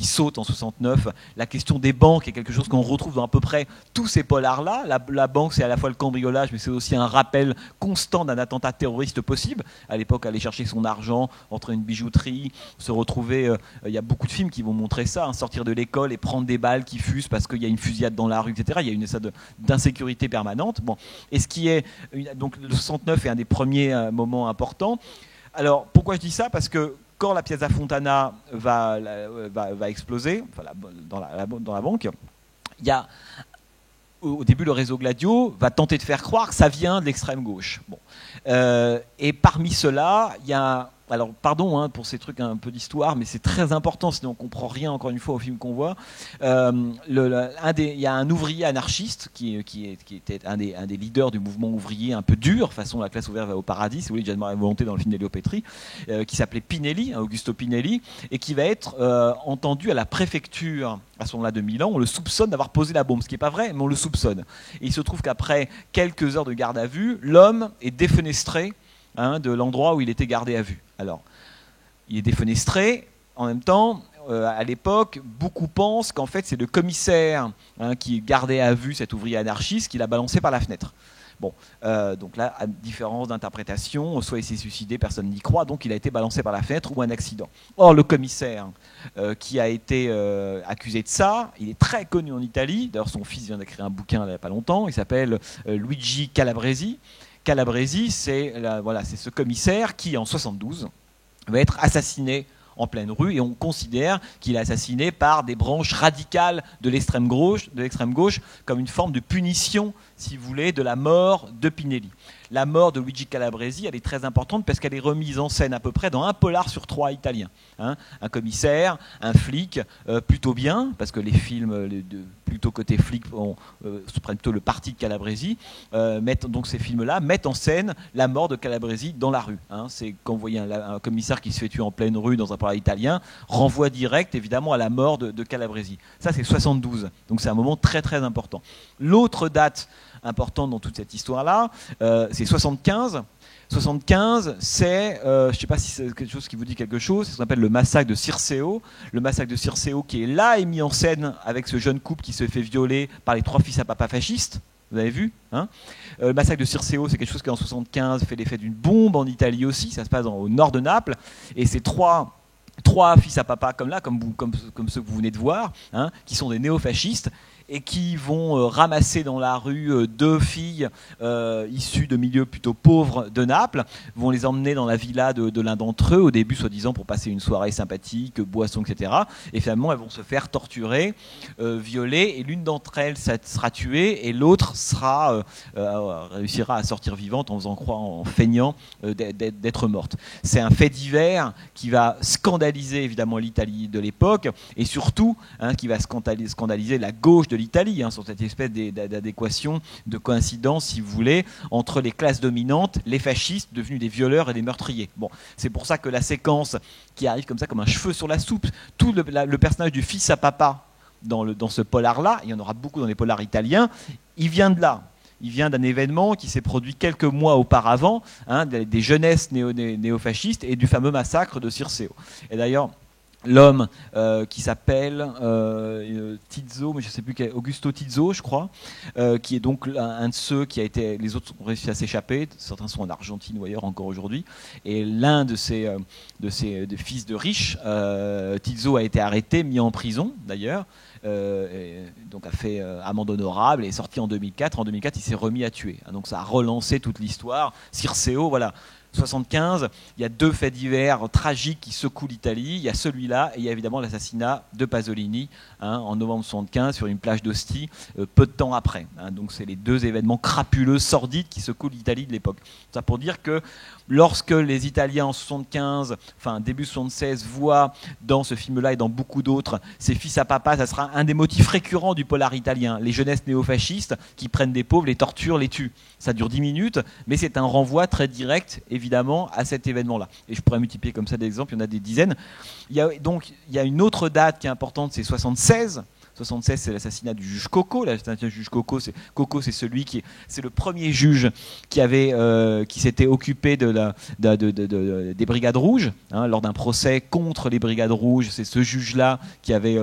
saute en 69. La question des banques est quelque chose qu'on retrouve dans à peu près tous ces polars-là. La banque, c'est à la fois le cambriolage, mais c'est aussi un rappel constant d'un attentat terroriste possible. À l'époque, aller chercher son argent, entrer une bijouterie, se retrouver... Il y a beaucoup de films qui vont montrer ça, hein, sortir de l'école et prendre des balles qui fusent parce qu'il y a une fusillade dans la rue, etc. Il y a une sorte d'insécurité permanente. Bon. Et ce qui est, donc le 69 est un des premiers moments importants. Alors pourquoi je dis ça? Parce que quand la Piazza Fontana va exploser, enfin, dans la banque, il y a au début le réseau Gladio va tenter de faire croire que ça vient de l'extrême gauche. Bon. Et parmi ceux-là, il y a alors pardon hein, pour ces trucs un peu d'histoire, mais c'est très important, sinon on comprend rien encore une fois au film qu'on voit. Il y a un ouvrier anarchiste qui était un des leaders du mouvement ouvrier un peu dur, façon la classe ouvrière va au paradis, si vous voulez, déjà de ma volonté dans le film d'Elio Petri, qui s'appelait Pinelli, Augusto Pinelli, et qui va être entendu à la préfecture à ce moment-là de Milan. On le soupçonne d'avoir posé la bombe, ce qui n'est pas vrai, mais on le soupçonne. Et il se trouve qu'après quelques heures de garde à vue, l'homme est défenestré de l'endroit où il était gardé à vue. Alors, il est défenestré. En même temps, à l'époque, beaucoup pensent qu'en fait, c'est le commissaire qui gardait à vue cet ouvrier anarchiste qui l'a balancé par la fenêtre. Bon, donc là, à différence d'interprétation, soit il s'est suicidé, personne n'y croit, donc il a été balancé par la fenêtre ou un accident. Or, le commissaire qui a été accusé de ça, il est très connu en Italie. D'ailleurs, son fils vient d'écrire un bouquin il n'y a pas longtemps. Il s'appelle Luigi Calabresi. Calabresi, c'est ce commissaire qui, en 72, va être assassiné en pleine rue, et on considère qu'il est assassiné par des branches radicales de l'extrême gauche, comme une forme de punition, si vous voulez, de la mort de Pinelli. La mort de Luigi Calabresi, elle est très importante parce qu'elle est remise en scène à peu près dans un polar sur 3 italien. Hein, un commissaire, un flic, plutôt bien, parce que les films plutôt côté flic se prennent plutôt le parti de Calabresi, donc ces films-là mettent en scène la mort de Calabresi dans la rue. Hein. C'est quand vous voyez un commissaire qui se fait tuer en pleine rue dans un polar italien, renvoie direct évidemment à la mort de Calabresi. Ça c'est 72, donc c'est un moment très très important. L'autre date importante dans toute cette histoire-là, c'est 75. 75, c'est, je ne sais pas si c'est quelque chose qui vous dit quelque chose, c'est ce qu'on appelle le massacre de Circeo. Le massacre de Circeo qui est là et mis en scène avec ce jeune couple qui se fait violer par les 3 fils à papa fascistes. Vous avez vu hein, le massacre de Circeo, c'est quelque chose qui en 75 fait l'effet d'une bombe en Italie aussi. Ça se passe au nord de Naples. Et c'est trois fils à papa comme ceux que vous venez de voir, hein, qui sont des néofascistes et qui vont ramasser dans la rue 2 filles issues de milieux plutôt pauvres de Naples, vont les emmener dans la villa de l'un d'entre eux, au début soi-disant pour passer une soirée sympathique, boisson, etc. Et finalement elles vont se faire torturer, violer, et l'une d'entre elles sera tuée et l'autre réussira à sortir vivante en faisant croire, en feignant d'être morte. C'est un fait divers qui va scandaliser évidemment l'Italie de l'époque, et surtout qui va scandaliser la gauche de l'Italie, sur cette espèce d'adéquation, de coïncidence, si vous voulez, entre les classes dominantes, les fascistes devenus des violeurs et des meurtriers. Bon, c'est pour ça que la séquence qui arrive comme ça, comme un cheveu sur la soupe, tout le personnage du fils à papa dans ce polar-là, il y en aura beaucoup dans les polars italiens, il vient de là. Il vient d'un événement qui s'est produit quelques mois auparavant, des jeunesses néofascistes et du fameux massacre de Circeo. Et d'ailleurs, l'homme qui s'appelle Tizzo, mais je ne sais plus quel, Augusto Tizzo, je crois, qui est donc un de ceux qui a été, les autres ont réussi à s'échapper, certains sont en Argentine ou ailleurs encore aujourd'hui, et l'un de ces fils de riches, Tizzo, a été arrêté, mis en prison d'ailleurs, donc a fait amende honorable et est sorti en 2004. En 2004, il s'est remis à tuer. Donc ça a relancé toute l'histoire. Circeo, voilà. 75, il y a 2 faits divers tragiques qui secouent l'Italie. Il y a celui-là et il y a évidemment l'assassinat de Pasolini en novembre 75 sur une plage d'Ostie, peu de temps après. Donc c'est les 2 événements crapuleux, sordides qui secouent l'Italie de l'époque. Ça pour dire que lorsque les Italiens en 75, enfin début 76, voient dans ce film-là et dans beaucoup d'autres ces fils à papa, ça sera un des motifs récurrents du polar italien. Les jeunesses néofascistes qui prennent des pauvres, les torturent, les tuent. Ça dure 10 minutes, mais c'est un renvoi très direct, évidemment, à cet événement-là. Et je pourrais multiplier comme ça des exemples, il y en a des dizaines. Il y a une autre date qui est importante, c'est 76. 76, c'est l'assassinat du juge Coco. L'assassinat du juge Coco, c'est celui c'est le premier juge qui s'était occupé des Brigades Rouges, hein, lors d'un procès contre les Brigades Rouges. C'est ce juge-là qui avait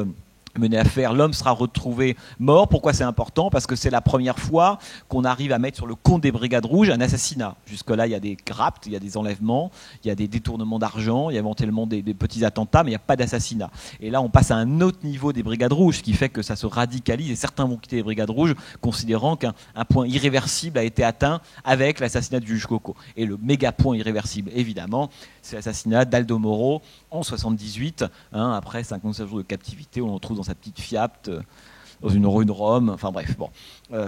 mené l'affaire. L'homme sera retrouvé mort. Pourquoi c'est important? Parce que c'est la première fois qu'on arrive à mettre sur le compte des Brigades Rouges un assassinat. Jusque-là, il y a des rapts, il y a des enlèvements, il y a des détournements d'argent, il y a éventuellement des petits attentats, mais il n'y a pas d'assassinat. Et là, on passe à un autre niveau des Brigades Rouges, ce qui fait que ça se radicalise, et certains vont quitter les Brigades Rouges, considérant qu'un point irréversible a été atteint avec l'assassinat du juge Coco. Et le méga point irréversible, évidemment, c'est l'assassinat d'Aldo Moro en 78, hein, après 57 jours de captivité, on le retrouve dans sa petite Fiat, dans une rue de Rome, enfin bref, bon.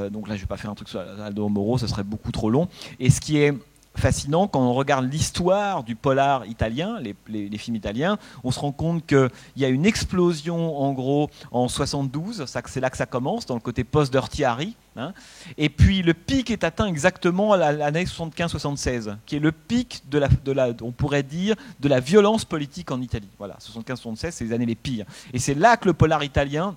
Donc là, je ne vais pas faire un truc sur Aldo Moro, ce serait beaucoup trop long. Et ce qui est fascinant, quand on regarde l'histoire du polar italien, les films italiens, on se rend compte qu'il y a une explosion, en gros, en 72, c'est là que ça commence, dans le côté post-Dirty Harry, hein, et puis le pic est atteint exactement à l'année 75-76, qui est le pic on pourrait dire, de la violence politique en Italie. Voilà, 75-76, c'est les années les pires. Et c'est là que le polar italien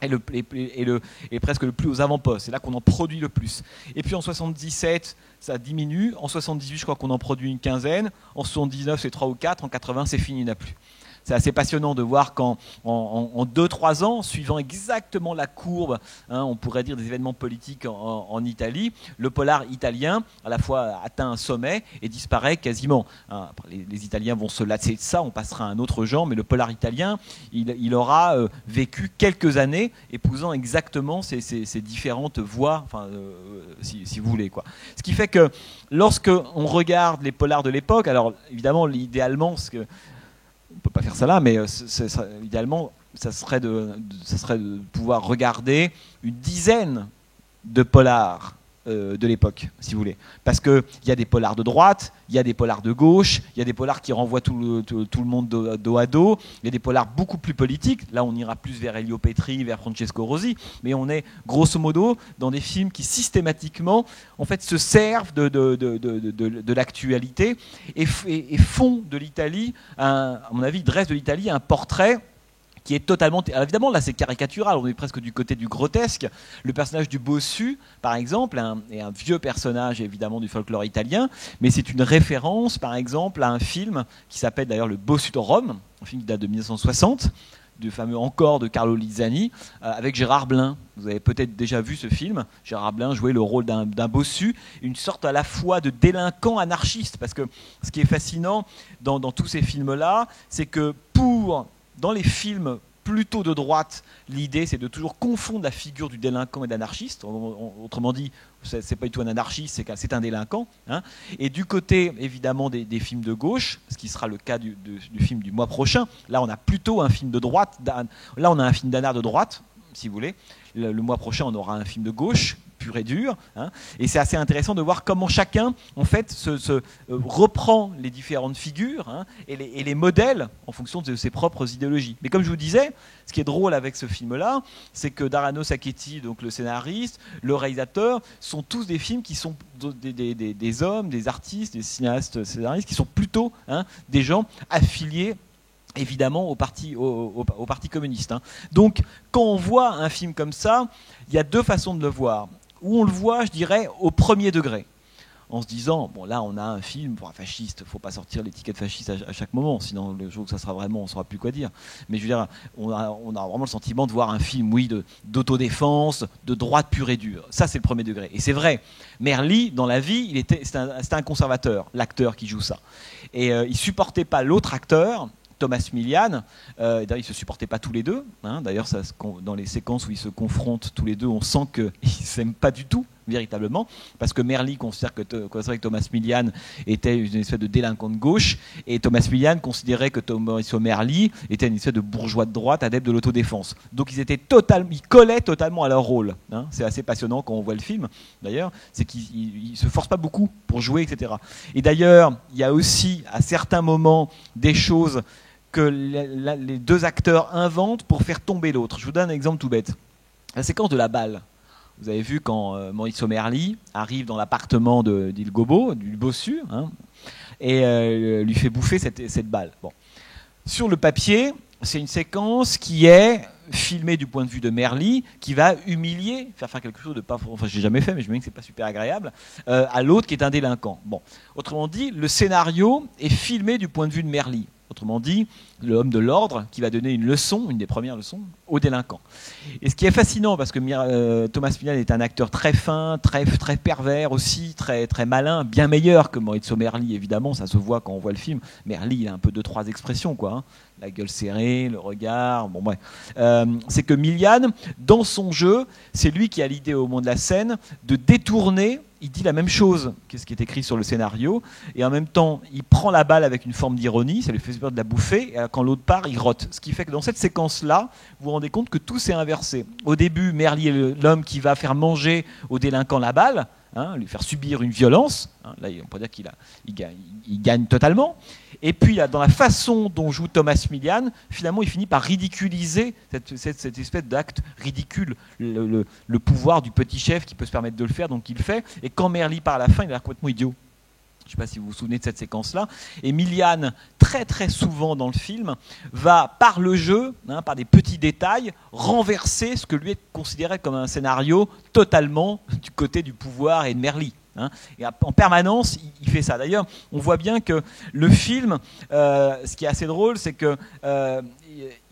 est presque le plus aux avant-postes. C'est là qu'on en produit le plus. Et puis en 77, ça diminue. En 78, je crois qu'on en produit une quinzaine. En 79, c'est 3 ou 4. En 80, c'est fini, il n'y en a plus. C'est assez passionnant de voir qu'en 2-3 ans, suivant exactement la courbe, hein, on pourrait dire des événements politiques en Italie, le polar italien à la fois atteint un sommet et disparaît quasiment. Hein, les Italiens vont se lasser de ça, on passera à un autre genre, mais le polar italien, il aura vécu quelques années, épousant exactement ces différentes voies, enfin, si vous voulez, quoi. Ce qui fait que lorsque on regarde les polars de l'époque, alors évidemment, idéalement, on ne peut pas faire ça là, mais idéalement, ça serait de pouvoir regarder une dizaine de polars de l'époque, si vous voulez. Parce qu'il y a des polars de droite, il y a des polars de gauche, il y a des polars qui renvoient tout le monde dos à dos, il y a des polars beaucoup plus politiques. Là, on ira plus vers Elio Petri, vers Francesco Rosi, mais on est grosso modo dans des films qui systématiquement en fait, se servent de l'actualité et font de l'Italie, à mon avis, dressent de l'Italie un portrait qui est totalement... Alors évidemment, là, c'est caricatural, on est presque du côté du grotesque. Le personnage du bossu, par exemple, est un vieux personnage, évidemment, du folklore italien, mais c'est une référence, par exemple, à un film qui s'appelle d'ailleurs Le Bossu de Rome, un film qui date de 1960, du fameux Encore de Carlo Lizzani, avec Gérard Blain. Vous avez peut-être déjà vu ce film. Gérard Blain jouait le rôle d'un bossu, une sorte à la fois de délinquant anarchiste, parce que ce qui est fascinant dans tous ces films-là, c'est que dans les films plutôt de droite, l'idée c'est de toujours confondre la figure du délinquant et de l'anarchiste. Autrement dit, c'est pas du tout un anarchiste, c'est un délinquant. Hein. Et du côté évidemment des films de gauche, ce qui sera le cas du film du mois prochain, là on a plutôt un film de droite, là on a un film d'anard de droite, si vous voulez. Le mois prochain on aura un film de gauche, pur et dur, hein, et c'est assez intéressant de voir comment chacun en fait reprend les différentes figures, hein, et les modèles en fonction de ses propres idéologies. Mais comme je vous disais, ce qui est drôle avec ce film-là, c'est que Dario Sacchetti, donc le scénariste, le réalisateur, sont tous des films qui sont des hommes, des artistes, des cinéastes, scénaristes, qui sont plutôt, hein, des gens affiliés évidemment au parti communiste. Hein. Donc, quand on voit un film comme ça, il y a deux façons de le voir. Où on le voit, je dirais, au premier degré. En se disant, bon là on a un film pour un fasciste, il ne faut pas sortir l'étiquette fasciste à chaque moment, sinon le jour où ça sera vraiment, on ne saura plus quoi dire. Mais je veux dire, on a vraiment le sentiment de voir un film, oui, d'autodéfense, de droite pure et dure. Ça c'est le premier degré. Et c'est vrai, Merli, dans la vie, c'était un conservateur, l'acteur qui joue ça. Et il ne supportait pas l'autre acteur, Thomas Milian, d'ailleurs ils ne se supportaient pas tous les deux, hein, d'ailleurs dans les séquences où ils se confrontent tous les deux, on sent qu'ils ne s'aiment pas du tout, véritablement, parce que Merli considère que Thomas Milian était une espèce de délinquant de gauche, et Thomas Milian considérait que Maurizio Merli était une espèce de bourgeois de droite, adepte de l'autodéfense. Donc ils collaient totalement à leur rôle. Hein. C'est assez passionnant quand on voit le film, d'ailleurs, c'est qu'ils ne se forcent pas beaucoup pour jouer, etc. Et d'ailleurs, il y a aussi, à certains moments, des choses que les deux acteurs inventent pour faire tomber l'autre. Je vous donne un exemple tout bête. La séquence de la balle. Vous avez vu quand Maurizio Merli arrive dans l'appartement d'Il Gobo, du bossu, hein, et lui fait bouffer cette balle. Bon. Sur le papier, c'est une séquence qui est filmé du point de vue de Merli, qui va humilier, faire quelque chose de pas... Enfin, j'ai jamais fait, mais je me dis que c'est pas super agréable, à l'autre qui est un délinquant. Bon. Autrement dit, le scénario est filmé du point de vue de Merli. Autrement dit, l'homme de l'ordre qui va donner une leçon, une des premières leçons, aux délinquants. Et ce qui est fascinant, parce que Thomas Milian est un acteur très fin, très pervers aussi, très malin, bien meilleur que Maurizio Merli, évidemment, ça se voit quand on voit le film. Merli, il a un peu 2-3 expressions, quoi. Hein. La gueule serrée, le regard, bon bref. C'est que Milian, dans son jeu, c'est lui qui a l'idée au moment de la scène de détourner. Il dit la même chose que ce qui est écrit sur le scénario, et en même temps, il prend la balle avec une forme d'ironie, ça lui fait peur de la bouffer, et quand l'autre part, il rote. Ce qui fait que dans cette séquence-là, vous vous rendez compte que tout s'est inversé. Au début, Merli est l'homme qui va faire manger au délinquant la balle, hein, lui faire subir une violence. Hein, là, on peut dire qu'il gagne totalement. Et puis, dans la façon dont joue Thomas Milian, finalement, il finit par ridiculiser cette espèce d'acte ridicule, le pouvoir du petit chef qui peut se permettre de le faire, donc il le fait. Et quand Merli part à la fin, il a l'air complètement idiot. Je ne sais pas si vous vous souvenez de cette séquence-là. Et Milian, très souvent dans le film, va, par le jeu, hein, par des petits détails, renverser ce que lui est considéré comme un scénario totalement du côté du pouvoir et de Merli. Hein. Et en permanence, il fait ça. D'ailleurs, on voit bien que le film, ce qui est assez drôle, c'est que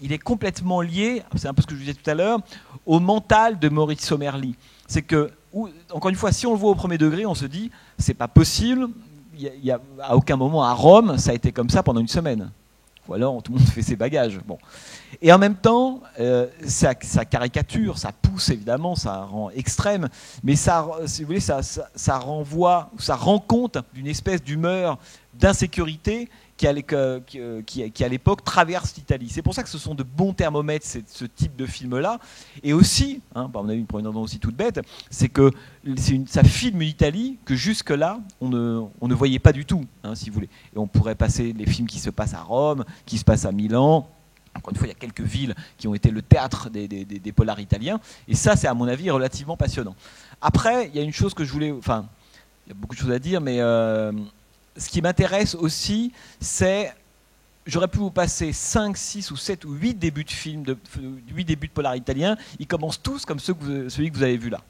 il est complètement lié, c'est un peu ce que je vous disais tout à l'heure, au mental de Maurizio Merli. C'est que, encore une fois, si on le voit au premier degré, on se dit, c'est pas possible. À aucun moment à Rome, ça a été comme ça pendant une semaine. Ou alors tout le monde fait ses bagages. Bon. Et en même temps, ça caricature, ça pousse évidemment, ça rend extrême, mais ça, si vous voulez, ça renvoie, ça rend compte d'une espèce d'humeur d'insécurité qui à l'époque traverse l'Italie. C'est pour ça que ce sont de bons thermomètres, ce type de film-là. Et aussi, hein, on a eu une première aussi toute bête, c'est que ça filme une Italie que jusque-là, on ne voyait pas du tout, hein, si vous voulez. Et on pourrait passer les films qui se passent à Rome, qui se passent à Milan. Encore une fois, il y a quelques villes qui ont été le théâtre des polars italiens. Et ça, c'est à mon avis relativement passionnant. Après, il y a une chose que je voulais... Enfin, il y a beaucoup de choses à dire, mais... ce qui m'intéresse aussi, c'est, j'aurais pu vous passer 5, 6 ou 7 ou 8 débuts de films, 8 débuts de polar italiens, ils commencent tous comme celui que vous avez vu là.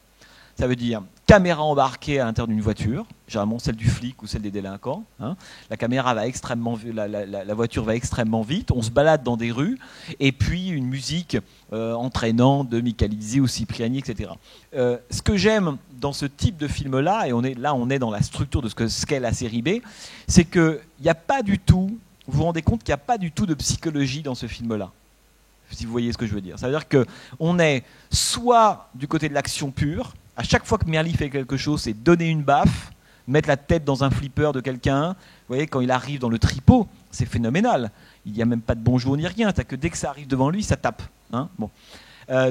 Ça veut dire caméra embarquée à l'intérieur d'une voiture, généralement celle du flic ou celle des délinquants. Hein. La caméra va extrêmement, la voiture va extrêmement vite, on se balade dans des rues, et puis une musique entraînante de Michelizzi ou Cipriani, etc. Ce que j'aime dans ce type de film-là, et on est dans la structure de ce qu'est la série B, c'est qu'il n'y a pas du tout, vous vous rendez compte qu'il n'y a pas du tout de psychologie dans ce film-là. Si vous voyez ce que je veux dire. Ça veut dire qu'on est soit du côté de l'action pure, à chaque fois que Merli fait quelque chose, c'est donner une baffe, mettre la tête dans un flipper de quelqu'un. Vous voyez, quand il arrive dans le tripot, c'est phénoménal. Il n'y a même pas de bonjour ni rien. Que dès que ça arrive devant lui, ça tape. Hein, bon.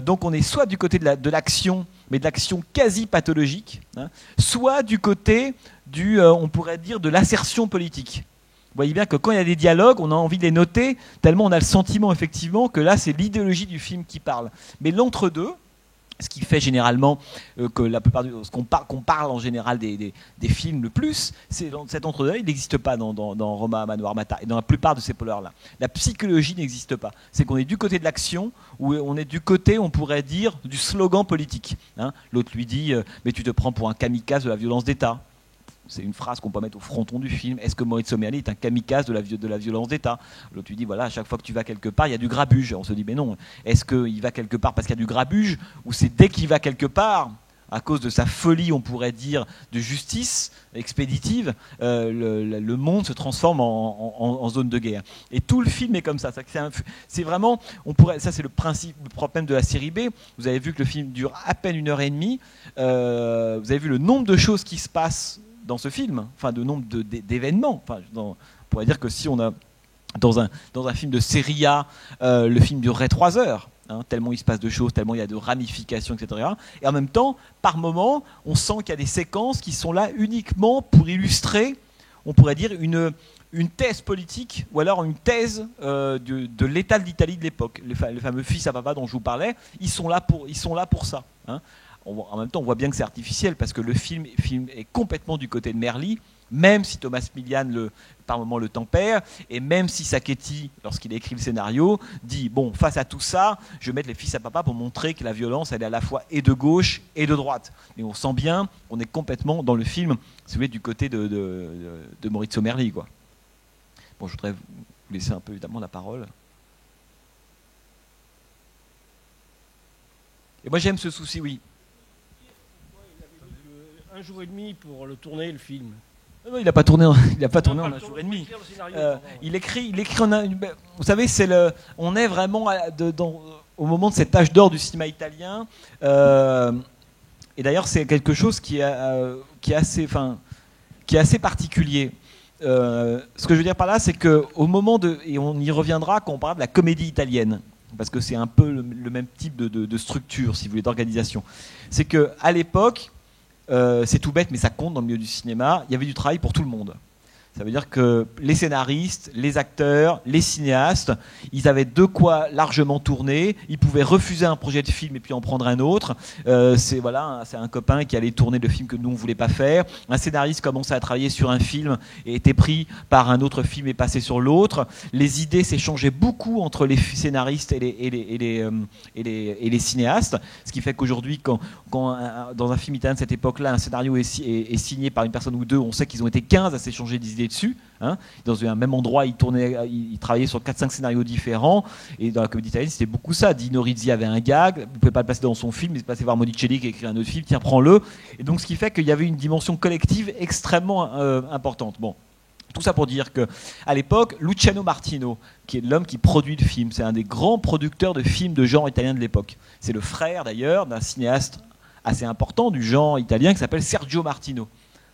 Donc on est soit du côté de l'action, mais de l'action quasi pathologique, hein, soit du côté on pourrait dire, de l'assertion politique. Vous voyez bien que quand il y a des dialogues, on a envie de les noter, tellement on a le sentiment effectivement que là, c'est l'idéologie du film qui parle. Mais l'entre-deux, ce qui fait généralement que la plupart qu'on parle en général des films le plus, c'est cet entre-deux, il n'existe pas dans Roma Manoir Mata et dans la plupart de ces polars-là. La psychologie n'existe pas. C'est qu'on est du côté de l'action ou on est du côté, on pourrait dire, du slogan politique. Hein. L'autre lui dit mais tu te prends pour un kamikaze de la violence d'État. C'est une phrase qu'on peut mettre au fronton du film. Est-ce que Maurizio Merli est un kamikaze de la violence d'État? L'autre lui dit, voilà, à chaque fois que tu vas quelque part, il y a du grabuge. On se dit, mais non, est-ce qu'il va quelque part parce qu'il y a du grabuge, ou c'est dès qu'il va quelque part, à cause de sa folie, on pourrait dire, de justice expéditive, le monde se transforme en zone de guerre. Et tout le film est comme ça. C'est vraiment, ça c'est le problème de la série B. Vous avez vu que le film dure à peine 1h30. Vous avez vu le nombre de choses qui se passent dans ce film, enfin de nombre d'événements. Enfin, on pourrait dire que si on a dans un film de série A, le film durerait 3 heures, hein, tellement il se passe de choses, tellement il y a de ramifications, etc. Et en même temps, par moment, on sent qu'il y a des séquences qui sont là uniquement pour illustrer, on pourrait dire, une thèse politique, ou alors une thèse de l'état de l'Italie de l'époque. Les fameux fils à papa dont je vous parlais, ils sont là pour ça. Hein. En même temps, on voit bien que c'est artificiel parce que le film est complètement du côté de Merli. même si Thomas Milian par moments le tempère, et même si Sacchetti, lorsqu'il a écrit le scénario, dit bon, face à tout ça, je vais mettre les fils à papa pour montrer que la violence, elle est à la fois et de gauche et de droite. Mais on sent bien, on est complètement dans le film, si vous voulez, du côté de Maurizio Merli, quoi. Bon, je voudrais vous laisser un peu évidemment la parole. Et moi j'aime ce souci, oui. Un jour et demi pour le tourner, le film. Non, il n'a pas tourné en un jour et demi. Il écrit vous savez, on est vraiment au moment de cet âge d'or du cinéma italien. Et d'ailleurs, c'est quelque chose qui est assez particulier. Ce que je veux dire par là, c'est qu'au moment et on y reviendra quand on parlera de la comédie italienne, parce que c'est un peu le même type de structure, si vous voulez, d'organisation. C'est qu'à l'époque, c'est tout bête, mais ça compte dans le milieu du cinéma, il y avait du travail pour tout le monde. Ça veut dire que les scénaristes, les acteurs, les cinéastes, ils avaient de quoi largement tourner. Ils pouvaient refuser un projet de film et puis en prendre un autre. C'est un copain qui allait tourner le film que nous on voulait pas faire. Un scénariste commençait à travailler sur un film et était pris par un autre film et passé sur l'autre. Les idées s'échangeaient beaucoup entre les scénaristes et les cinéastes. Ce qui fait qu'aujourd'hui, quand dans un film italien de cette époque-là, un scénario est signé par une personne ou deux, on sait qu'ils ont été 15 à s'échanger des idées dessus. Dans un même endroit, ils travaillaient sur 4-5 scénarios différents. Et dans la comédie italienne, c'était beaucoup ça. Dino Risi avait un gag, vous ne pouvez pas le placer dans son film, mais c'est passé voir Monicelli qui a écrit un autre film, tiens, prends-le. Et donc, ce qui fait qu'il y avait une dimension collective extrêmement importante. Bon. Tout ça pour dire qu'à l'époque, Luciano Martino, qui est l'homme qui produit le film, c'est un des grands producteurs de films de genre italien de l'époque. C'est le frère d'ailleurs d'un cinéaste assez important du genre italien qui s'appelle Sergio Martino.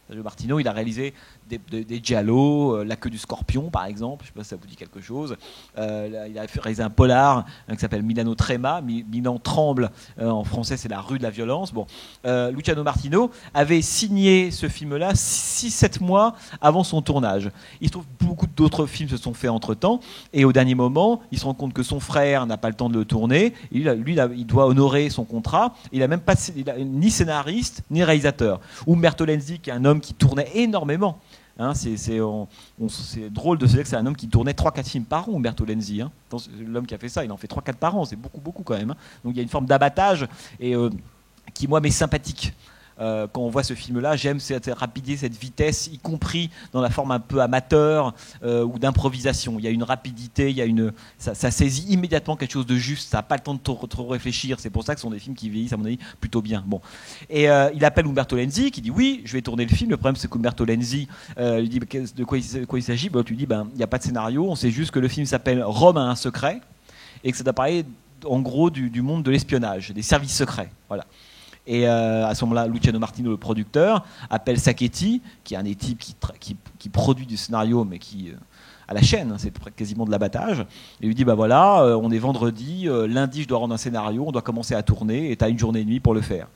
Sergio Martino, il a réalisé des giallo, La queue du scorpion par exemple, je ne sais pas si ça vous dit quelque chose. Il a réalisé un polar qui s'appelle Milano Trema, Milan tremble, en français c'est La rue de la violence. Bon, Luciano Martino avait signé ce film-là 6-7 mois avant son tournage. Il se trouve que beaucoup d'autres films se sont faits entre-temps, et au dernier moment, il se rend compte que son frère n'a pas le temps de le tourner, il doit honorer son contrat, il n'a même pas ni scénariste, ni réalisateur. Umberto Lenzi, qui est un homme qui tournait énormément. C'est drôle de se dire que c'est un homme qui tournait 3-4 films par an, Umberto Lenzi. L'homme qui a fait ça, il en fait 3-4 par an, c'est beaucoup quand même. Donc il y a une forme d'abattage et qui, moi, m'est sympathique. Quand on voit ce film-là, j'aime cette rapidité, cette vitesse, y compris dans la forme un peu amateur ou d'improvisation. Il y a une rapidité, ça saisit immédiatement quelque chose de juste, ça n'a pas le temps de trop réfléchir. C'est pour ça que ce sont des films qui vieillissent, à mon avis, plutôt bien. Bon. Et il appelle Umberto Lenzi, qui dit oui, je vais tourner le film. Le problème, c'est qu'Umberto Lenzi lui dit de quoi il s'agit. Tu lui dis, il n'y a pas de scénario, on sait juste que le film s'appelle Rome a un secret et que ça doit parler en gros du monde de l'espionnage, des services secrets. Voilà. Et à ce moment-là, Luciano Martino, le producteur, appelle Sacchetti, qui est un des types qui produit du scénario, mais qui, à la chaîne, c'est quasiment de l'abattage, et lui dit, on est vendredi, lundi je dois rendre un scénario, on doit commencer à tourner, et tu as une journée et demie pour le faire.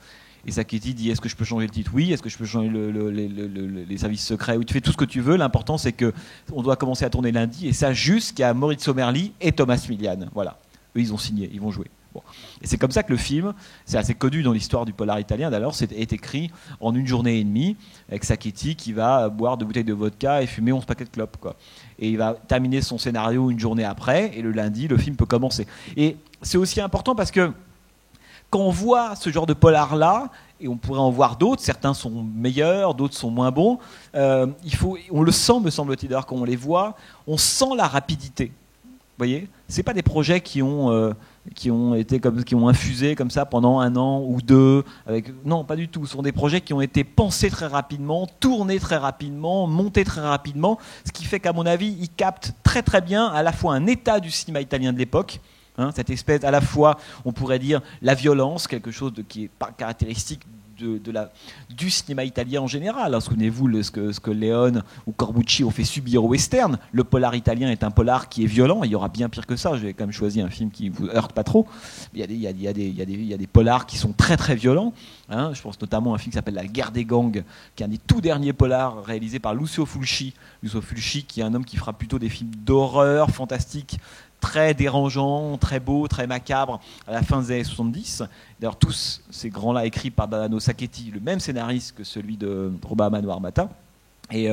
Et Sacchetti dit, est-ce que je peux changer le titre? Oui. Est-ce que je peux changer les services secrets? Oui, tu fais tout ce que tu veux, l'important c'est qu'on doit commencer à tourner lundi, et ça jusqu'à Maurizio Merli et Thomas Milian. Voilà, eux ils ont signé, ils vont jouer. Bon. Et c'est comme ça que le film, c'est assez connu dans l'histoire du polar italien d'ailleurs, est écrit en une journée et demie, avec Sacchetti qui va boire 2 bouteilles de vodka et fumer 11 paquets de clopes, quoi. Et il va terminer son scénario une journée après, et le lundi, le film peut commencer. Et c'est aussi important parce que quand on voit ce genre de polar-là, et on pourrait en voir d'autres, certains sont meilleurs, d'autres sont moins bons, on le sent, me semble-t-il, d'ailleurs, quand on les voit, on sent la rapidité. Vous voyez, c'est pas des projets qui ont infusé comme ça pendant 1 an ou 2. Non, pas du tout. Ce sont des projets qui ont été pensés très rapidement, tournés très rapidement, montés très rapidement. Ce qui fait qu'à mon avis, ils captent très très bien à la fois un état du cinéma italien de l'époque. Cette espèce, à la fois, on pourrait dire, la violence, quelque chose qui est pas caractéristique du cinéma italien en général. Souvenez-vous ce que Leone ou Corbucci ont fait subir au western. Le polar italien est un polar qui est violent. Il y aura bien pire que ça. J'ai quand même choisi un film qui vous heurte pas trop. Il y a des polars qui sont très très violents. Je pense notamment à un film qui s'appelle La guerre des gangs, qui est un des tout derniers polars réalisés par Lucio Fulci. Lucio Fulci, qui est un homme qui fera plutôt des films d'horreur fantastique, très dérangeant, très beau, très macabre, à la fin des années 70. D'ailleurs, tous ces grands-là écrits par Danilo Sacchetti, le même scénariste que celui de Roba Mano Armata. Et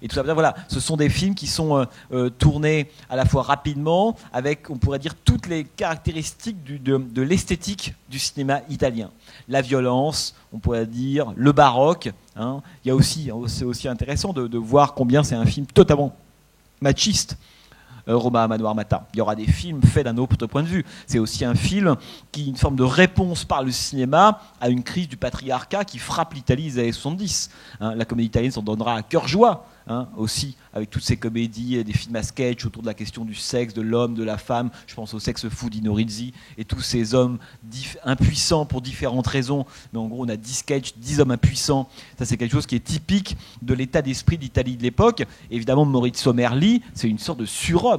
tout ça. Voilà, ce sont des films qui sont tournés à la fois rapidement, avec, on pourrait dire, toutes les caractéristiques de l'esthétique du cinéma italien. La violence, on pourrait dire, le baroque. Hein. Il y a aussi, c'est aussi intéressant de voir combien c'est un film totalement machiste. Roma Mano Armata. Il y aura des films faits d'un autre point de vue. C'est aussi un film qui est une forme de réponse par le cinéma à une crise du patriarcat qui frappe l'Italie des années 70. Hein, la comédie italienne s'en donnera à cœur joie, hein, aussi, avec toutes ces comédies, des films à sketch autour de la question du sexe, de l'homme, de la femme. Je pense au Sex Fou d'Ino Rizzi et tous ces hommes impuissants pour différentes raisons. Mais en gros, on a 10 sketchs, 10 hommes impuissants. Ça, c'est quelque chose qui est typique de l'état d'esprit d'Italie de l'époque. Évidemment, Maurizio Merli, c'est une sorte de surhomme.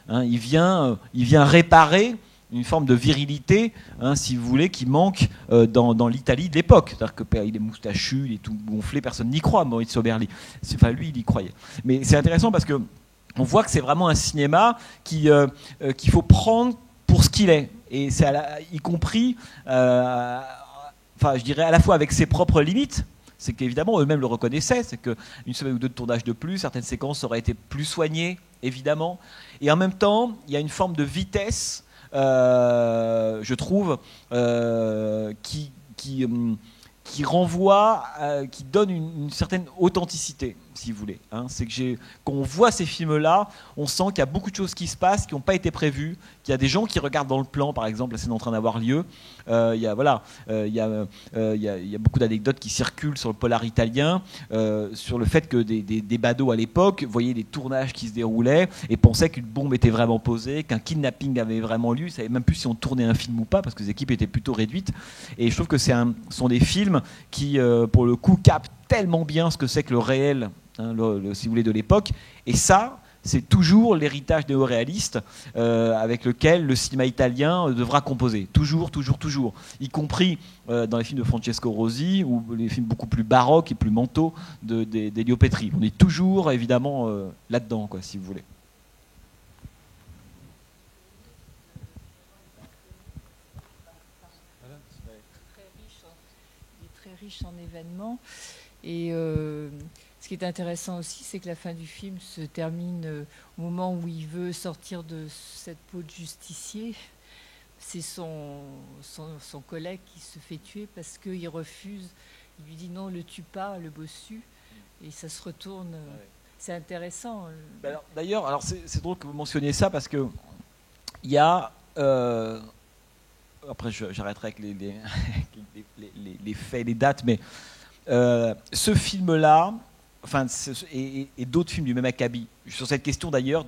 Hein, il vient réparer une forme de virilité, hein, si vous voulez, qui manque dans l'Italie de l'époque. C'est-à-dire qu'il est moustachu, il est tout gonflé, personne n'y croit, Maurizio Merli. Enfin, lui, il y croyait. Mais c'est intéressant parce que on voit que c'est vraiment un cinéma qu'il faut prendre pour ce qu'il est. Et c'est y compris, je dirais à la fois avec ses propres limites. C'est qu'évidemment, eux-mêmes le reconnaissaient, c'est qu'une semaine ou deux de tournage de plus, certaines séquences auraient été plus soignées, évidemment. Et en même temps, il y a une forme de vitesse, je trouve, qui renvoie, qui donne une certaine authenticité, si vous voulez. Hein. C'est que quand on voit ces films-là, on sent qu'il y a beaucoup de choses qui se passent, qui n'ont pas été prévues, qu'il y a des gens qui regardent dans le plan, par exemple, la scène en train d'avoir lieu. Il y a beaucoup d'anecdotes qui circulent sur le polar italien, sur le fait que des badauds à l'époque voyaient les tournages qui se déroulaient et pensaient qu'une bombe était vraiment posée, qu'un kidnapping avait vraiment lieu. Ils ne savaient même plus si on tournait un film ou pas, parce que les équipes étaient plutôt réduites. Et je trouve que sont des films qui, pour le coup, captent tellement bien ce que c'est que le réel, hein, si vous voulez, de l'époque. Et ça, c'est toujours l'héritage néo-réaliste avec lequel le cinéma italien devra composer. Toujours, toujours, toujours. Y compris dans les films de Francesco Rosi ou les films beaucoup plus baroques et plus mentaux d'Elio Petri. On est toujours, évidemment, là-dedans, quoi, si vous voulez. Riche en événements et ce qui est intéressant aussi, c'est que la fin du film se termine au moment où il veut sortir de cette peau de justicier. C'est son collègue qui se fait tuer parce qu'il refuse, il lui dit non, le tue pas, le bossu, et ça se retourne. C'est intéressant. D'ailleurs, c'est drôle que vous mentionniez ça parce que il y a après j'arrêterai avec les faits, les dates, mais ce film-là, et d'autres films du même acabit, sur cette question d'ailleurs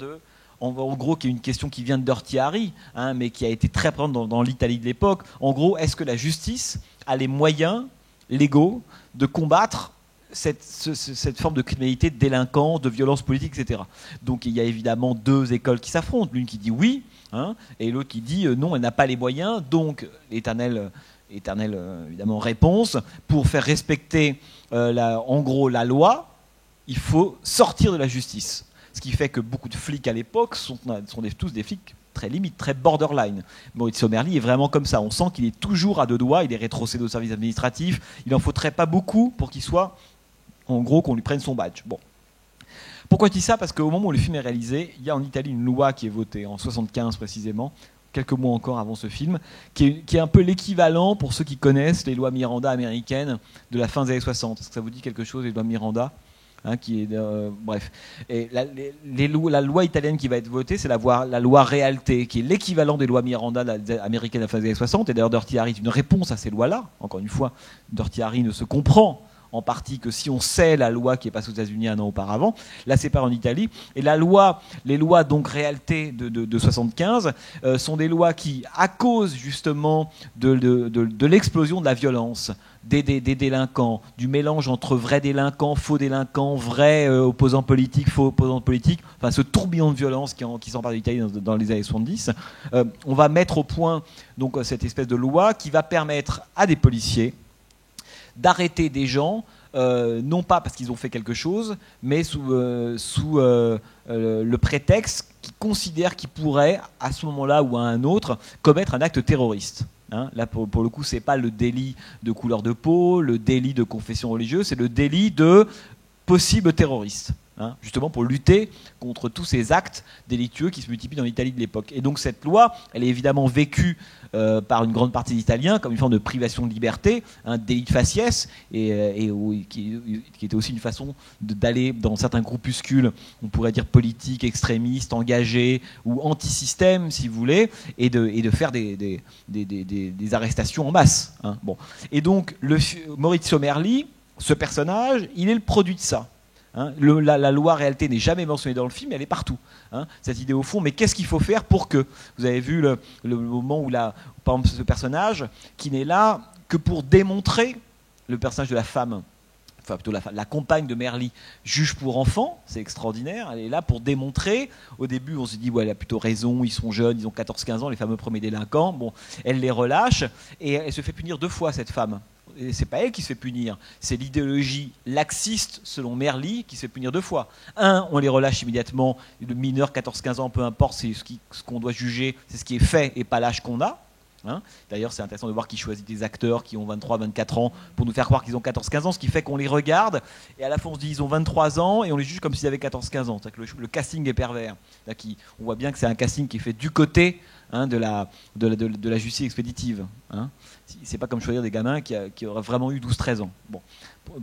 en gros, qui est une question qui vient de Dirty Harry, hein, mais qui a été très présente dans l'Italie de l'époque. En gros, est-ce que la justice a les moyens légaux de combattre cette forme de criminalité, de délinquance, de violence politique, etc. Donc il y a évidemment deux écoles qui s'affrontent. L'une qui dit oui, hein, et l'autre qui dit non, elle n'a pas les moyens. Donc l'éternelle évidemment réponse, pour faire respecter en gros la loi, il faut sortir de la justice. Ce qui fait que beaucoup de flics à l'époque sont tous des flics très limite, très borderline. Maurizio Merli est vraiment comme ça. On sent qu'il est toujours à deux doigts, il est rétrocédé au service administratif. Il n'en faudrait pas beaucoup pour qu'il soit, en gros, qu'on lui prenne son badge. Bon. Pourquoi je dis ça? Parce qu'au moment où le film est réalisé, il y a en Italie une loi qui est votée, en 75 précisément, quelques mois encore avant ce film, qui est un peu l'équivalent, pour ceux qui connaissent, les lois Miranda américaines de la fin des années 60. Est-ce que ça vous dit quelque chose, les lois Miranda? Qui est, bref. Et la loi italienne qui va être votée, c'est la loi Realté, qui est l'équivalent des lois Miranda américaines de la fin des années 60. Et d'ailleurs, Dirty Harry est une réponse à ces lois-là. Encore une fois, Dirty Harry ne se comprend en partie que si on sait la loi qui est passée aux États-Unis un an auparavant. Là, c'est pas en Italie. Et les lois donc Realté de 75 sont des lois qui, à cause justement de l'explosion de la violence, des délinquants, du mélange entre vrais délinquants, faux délinquants, vrais opposants politiques, faux opposants politiques, enfin ce tourbillon de violence qui s'empare de l'Italie dans les années 70, on va mettre au point donc cette espèce de loi qui va permettre à des policiers d'arrêter des gens, non pas parce qu'ils ont fait quelque chose, mais sous le prétexte qu'ils considèrent qu'ils pourraient, à ce moment-là ou à un autre, commettre un acte terroriste. Hein, là, pour le coup, c'est pas le délit de couleur de peau, le délit de confession religieuse, c'est le délit de possibles terroristes, hein, justement pour lutter contre tous ces actes délictueux qui se multiplient dans l'Italie de l'époque. Et donc cette loi, elle est évidemment vécue par une grande partie des Italiens comme une forme de privation de liberté, un délit de faciès, qui était aussi une façon d'aller dans certains groupuscules, on pourrait dire politiques, extrémistes, engagés ou anti-système, si vous voulez, et de faire des arrestations en masse. Hein. Bon. Et donc Maurizio Merli, ce personnage, il est le produit de ça. Hein, la loi réalité n'est jamais mentionnée dans le film, elle est partout. Hein, cette idée au fond, mais qu'est-ce qu'il faut faire pour que... Vous avez vu le moment où, par exemple, ce personnage qui n'est là que pour démontrer le personnage de la femme, enfin plutôt la compagne de Merli, juge pour enfants, c'est extraordinaire, elle est là pour démontrer. Au début, on se dit, ouais, elle a plutôt raison, ils sont jeunes, ils ont 14-15 ans, les fameux premiers délinquants. Bon, elle les relâche et elle se fait punir 2 fois, cette femme. Et c'est pas elle qui se fait punir, c'est l'idéologie laxiste, selon Merli, qui se fait punir 2 fois. On les relâche immédiatement, le mineur, 14-15 ans, peu importe, c'est ce qu'on doit juger, c'est ce qui est fait et pas l'âge qu'on a. Hein. D'ailleurs, c'est intéressant de voir qu'ils choisissent des acteurs qui ont 23-24 ans pour nous faire croire qu'ils ont 14-15 ans, ce qui fait qu'on les regarde et à la fois on se dit ils ont 23 ans et on les juge comme s'ils avaient 14-15 ans. C'est-à-dire que le casting est pervers. On voit bien que c'est un casting qui est fait du côté, hein, de la justice expéditive. Hein. C'est pas comme choisir des gamins qui auraient vraiment eu 12-13 ans. Bon,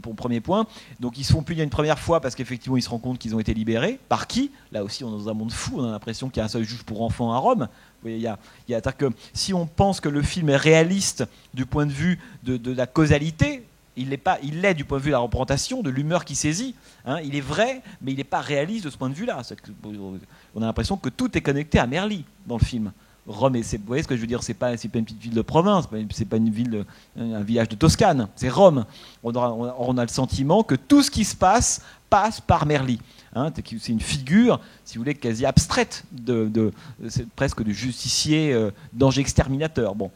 pour premier point. Donc ils se font punir une première fois parce qu'effectivement ils se rendent compte qu'ils ont été libérés. Par qui? Là aussi on est dans un monde fou, on a l'impression qu'il y a un seul juge pour enfants à Rome. Vous voyez, c'est-à-dire que si on pense que le film est réaliste du point de vue de la causalité, il l'est du point de vue de la représentation, de l'humeur qui saisit. Hein, il est vrai, mais il n'est pas réaliste de ce point de vue-là. On a l'impression que tout est connecté à Merli dans le film. Rome, vous voyez ce que je veux dire, c'est pas une petite ville de province, c'est pas un village de Toscane, c'est Rome. On a le sentiment que tout ce qui se passe par Merli. Hein, c'est une figure, si vous voulez, quasi abstraite, presque de justicier, danger exterminateur. Bon.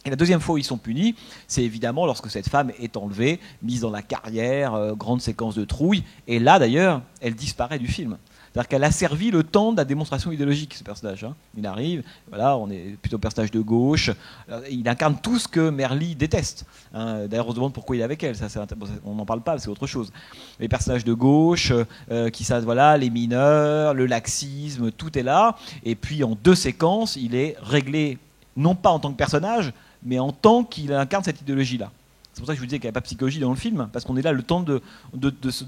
Et la deuxième fois où ils sont punis, c'est évidemment lorsque cette femme est enlevée, mise dans la carrière, grande séquence de trouille, et là d'ailleurs, elle disparaît du film. C'est-à-dire qu'elle a servi le temps de la démonstration idéologique, ce personnage. Hein. Il arrive, voilà, on est plutôt personnage de gauche. Il incarne tout ce que Merli déteste. Hein. D'ailleurs, on se demande pourquoi il est avec elle. On n'en parle pas, c'est autre chose. Les personnages de gauche, voilà, les mineurs, le laxisme, tout est là. Et puis, en 2 séquences, il est réglé, non pas en tant que personnage, mais en tant qu'il incarne cette idéologie-là. C'est pour ça que je vous disais qu'il n'y avait pas de psychologie dans le film, parce qu'on est là le temps de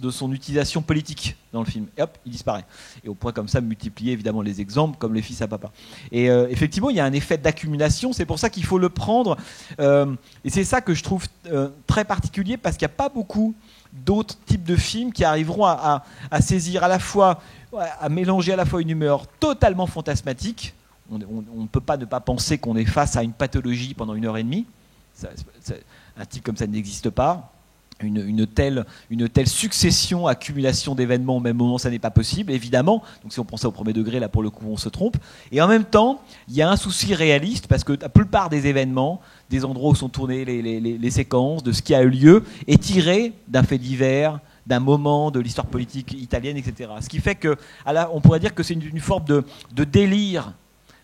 son utilisation politique dans le film. Et hop, il disparaît. Et on pourrait comme ça multiplier évidemment les exemples, comme les fils à papa. Et effectivement, il y a un effet d'accumulation, c'est pour ça qu'il faut le prendre. Et c'est ça que je trouve très particulier, parce qu'il n'y a pas beaucoup d'autres types de films qui arriveront à saisir à la fois, à mélanger à la fois une humeur totalement fantasmatique. On ne peut pas ne pas penser qu'on est face à une pathologie pendant 1h30. Un type comme ça n'existe pas. Une telle succession, accumulation d'événements au même moment, ça n'est pas possible, évidemment. Donc si on prend ça au premier degré, là pour le coup on se trompe. Et en même temps, il y a un souci réaliste, parce que la plupart des événements, des endroits où sont tournées les séquences, de ce qui a eu lieu, est tiré d'un fait divers, d'un moment de l'histoire politique italienne, etc. Ce qui fait que, on pourrait dire que c'est une forme de délire,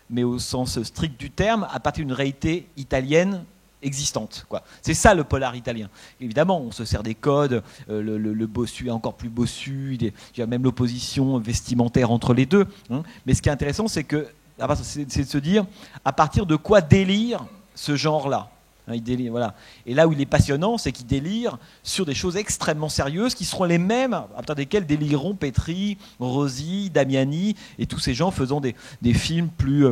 mais au sens strict du terme, à partir d'une réalité italienne existante, quoi. C'est ça le polar italien. Évidemment, on se sert des codes, le bossu est encore plus bossu, il y a même l'opposition vestimentaire entre les deux. Hein. Mais ce qui est intéressant, c'est de se dire à partir de quoi délire ce genre-là. Hein, il délire, voilà. Et là où il est passionnant, c'est qu'il délire sur des choses extrêmement sérieuses qui seront les mêmes à partir desquelles délireront Petri, Rosi, Damiani et tous ces gens faisant des films plus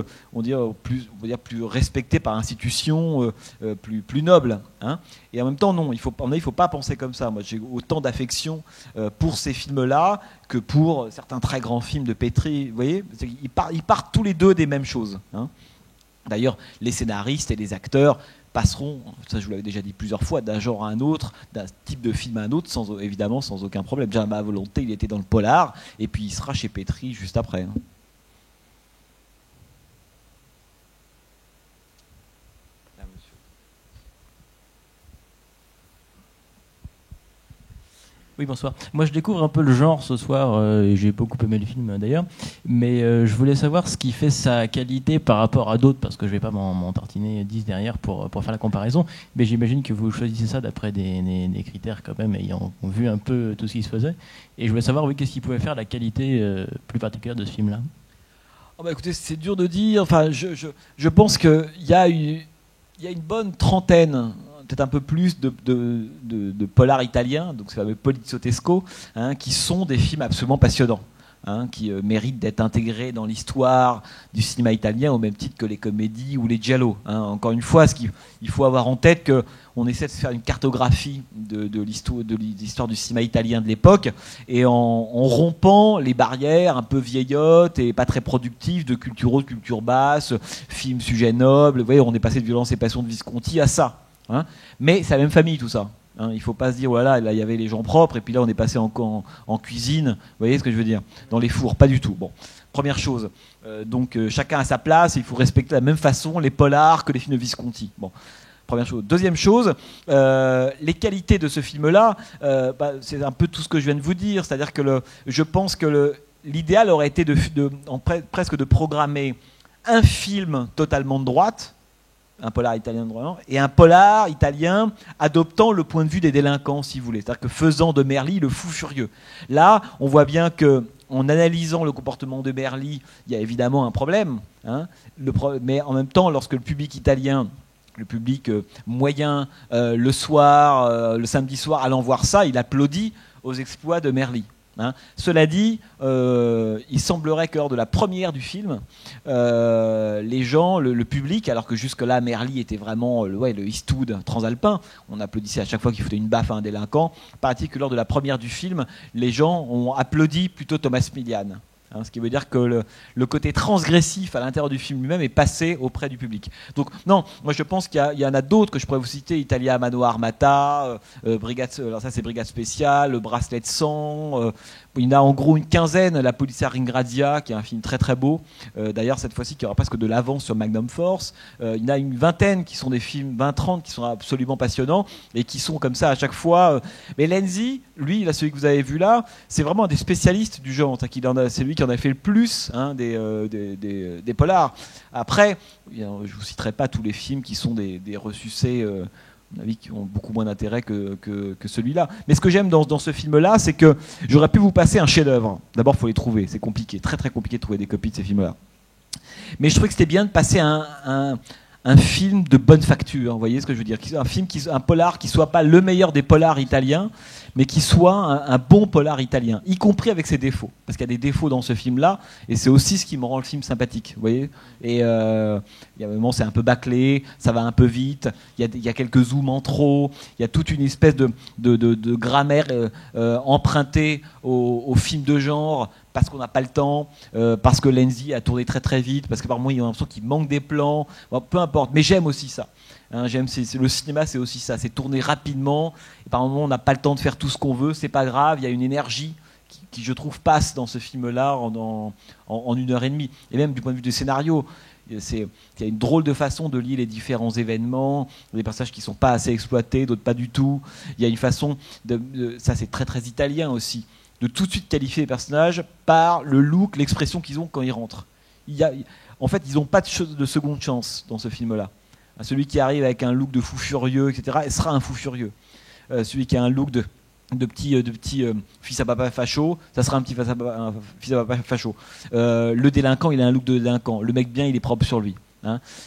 respectés par l'institution, plus nobles. Hein. Et en même temps, non, il faut pas penser comme ça. Moi, j'ai autant d'affection pour ces films-là que pour certains très grands films de Petri. Vous voyez, ils partent tous les deux des mêmes choses. Hein. D'ailleurs, les scénaristes et les acteurs passeront, ça je vous l'avais déjà dit plusieurs fois, d'un genre à un autre, d'un type de film à un autre, évidemment sans aucun problème. Déjà, à volonté, il était dans le polar, et puis il sera chez Petri juste après. Hein. Oui, bonsoir. Moi, je découvre un peu le genre ce soir, et j'ai beaucoup aimé le film d'ailleurs, mais je voulais savoir ce qui fait sa qualité par rapport à d'autres, parce que je ne vais pas m'en tartiner 10 derrière pour faire la comparaison, mais j'imagine que vous choisissez ça d'après des critères quand même, ayant vu un peu tout ce qui se faisait, et je voulais savoir, oui, qu'est-ce qui pouvait faire la qualité plus particulière de ce film-là. Oh bah écoutez, c'est dur de dire, enfin, je pense qu'il y a une bonne trentaine, peut-être un peu plus de polars italiens, donc c'est le poliziotesco, qui sont des films absolument passionnants, qui méritent d'être intégrés dans l'histoire du cinéma italien au même titre que les comédies ou les giallo. Encore une fois, il faut avoir en tête qu'on essaie de faire une cartographie de l'histoire du cinéma italien de l'époque, et en rompant les barrières un peu vieillottes et pas très productives de culture haute, culture basse, films sujet noble. Vous voyez, on est passé de Violence et Passion de Visconti à ça. Mais c'est la même famille tout ça. Il ne faut pas se dire voilà, là il y avait les gens propres et puis là on est passé en cuisine. Vous voyez ce que je veux dire? Dans les fours, pas du tout. Bon, première chose. Donc chacun a sa place et il faut respecter de la même façon les polars que les films de Visconti. Bon, première chose. Deuxième chose, les qualités de ce film-là, c'est un peu tout ce que je viens de vous dire. C'est-à-dire que je pense que l'idéal aurait été presque de programmer un film totalement de droite, un polar italien de droit, et un polar italien adoptant le point de vue des délinquants, si vous voulez. C'est-à-dire que faisant de Merli le fou furieux. Là, on voit bien que, en analysant le comportement de Merli, il y a évidemment un problème. Mais en même temps, lorsque le public italien, le public moyen, le soir, le samedi soir, allant voir ça, il applaudit aux exploits de Merli. Cela dit, il semblerait que lors de la première du film, les gens, le public, alors que jusque-là Merli était vraiment le Eastwood transalpin, on applaudissait à chaque fois qu'il foutait une baffe à un délinquant, paraît-il que lors de la première du film, les gens ont applaudi plutôt Thomas Milian. Ce qui veut dire que le côté transgressif à l'intérieur du film lui-même est passé auprès du public. Donc non, moi je pense qu'il y en a d'autres que je pourrais vous citer, Italia Mano Armata, alors ça c'est Brigade Spéciale, Le Bracelet de Sang, il y en a en gros une quinzaine, La Polizia Ringrazia, qui est un film très très beau, d'ailleurs cette fois-ci qui aura presque de l'avance sur Magnum Force, il y en a une vingtaine qui sont des films, 20-30 qui sont absolument passionnants, et qui sont comme ça à chaque fois. Mais Lenzi, lui, là, celui que vous avez vu là, c'est vraiment un des spécialistes du genre, c'est lui qui en a fait le plus des polars. Après, je ne vous citerai pas tous les films qui sont des ressucés, à mon avis, qui ont beaucoup moins d'intérêt que celui-là. Mais ce que j'aime dans ce film-là, c'est que j'aurais pu vous passer un chef-d'œuvre. D'abord, il faut les trouver, c'est compliqué, très très compliqué de trouver des copies de ces films-là. Mais je trouvais que c'était bien de passer un film de bonne facture, vous voyez ce que je veux dire, un polar qui soit pas le meilleur des polars italiens, mais qui soit un bon polar italien, y compris avec ses défauts, parce qu'il y a des défauts dans ce film-là, et c'est aussi ce qui me rend le film sympathique, vous voyez. Et il y a un moment, c'est un peu bâclé, ça va un peu vite, il y a quelques zooms en trop, il y a toute une espèce de grammaire empruntée au film de genre, parce qu'on n'a pas le temps, parce que Lenzi a tourné très très vite, parce que par moments il y a l'impression qu'il manque des plans, bon, peu importe, mais j'aime aussi ça. Le cinéma c'est aussi ça, c'est tourner rapidement, et par moments on n'a pas le temps de faire tout ce qu'on veut, c'est pas grave, il y a une énergie qui je trouve passe dans ce film-là en 1h30, et même du point de vue du scénario. Il y a une drôle de façon de lier les différents événements, des passages qui ne sont pas assez exploités, d'autres pas du tout. Il y a une façon, ça c'est très très italien aussi, de tout de suite qualifier les personnages par le look, l'expression qu'ils ont quand ils rentrent. En fait, ils n'ont pas de seconde chance dans ce film-là. Celui qui arrive avec un look de fou furieux, etc., il sera un fou furieux. Celui qui a un look de petit fils à papa facho, ça sera un petit fils à papa facho. Le délinquant, il a un look de délinquant. Le mec bien, il est propre sur lui.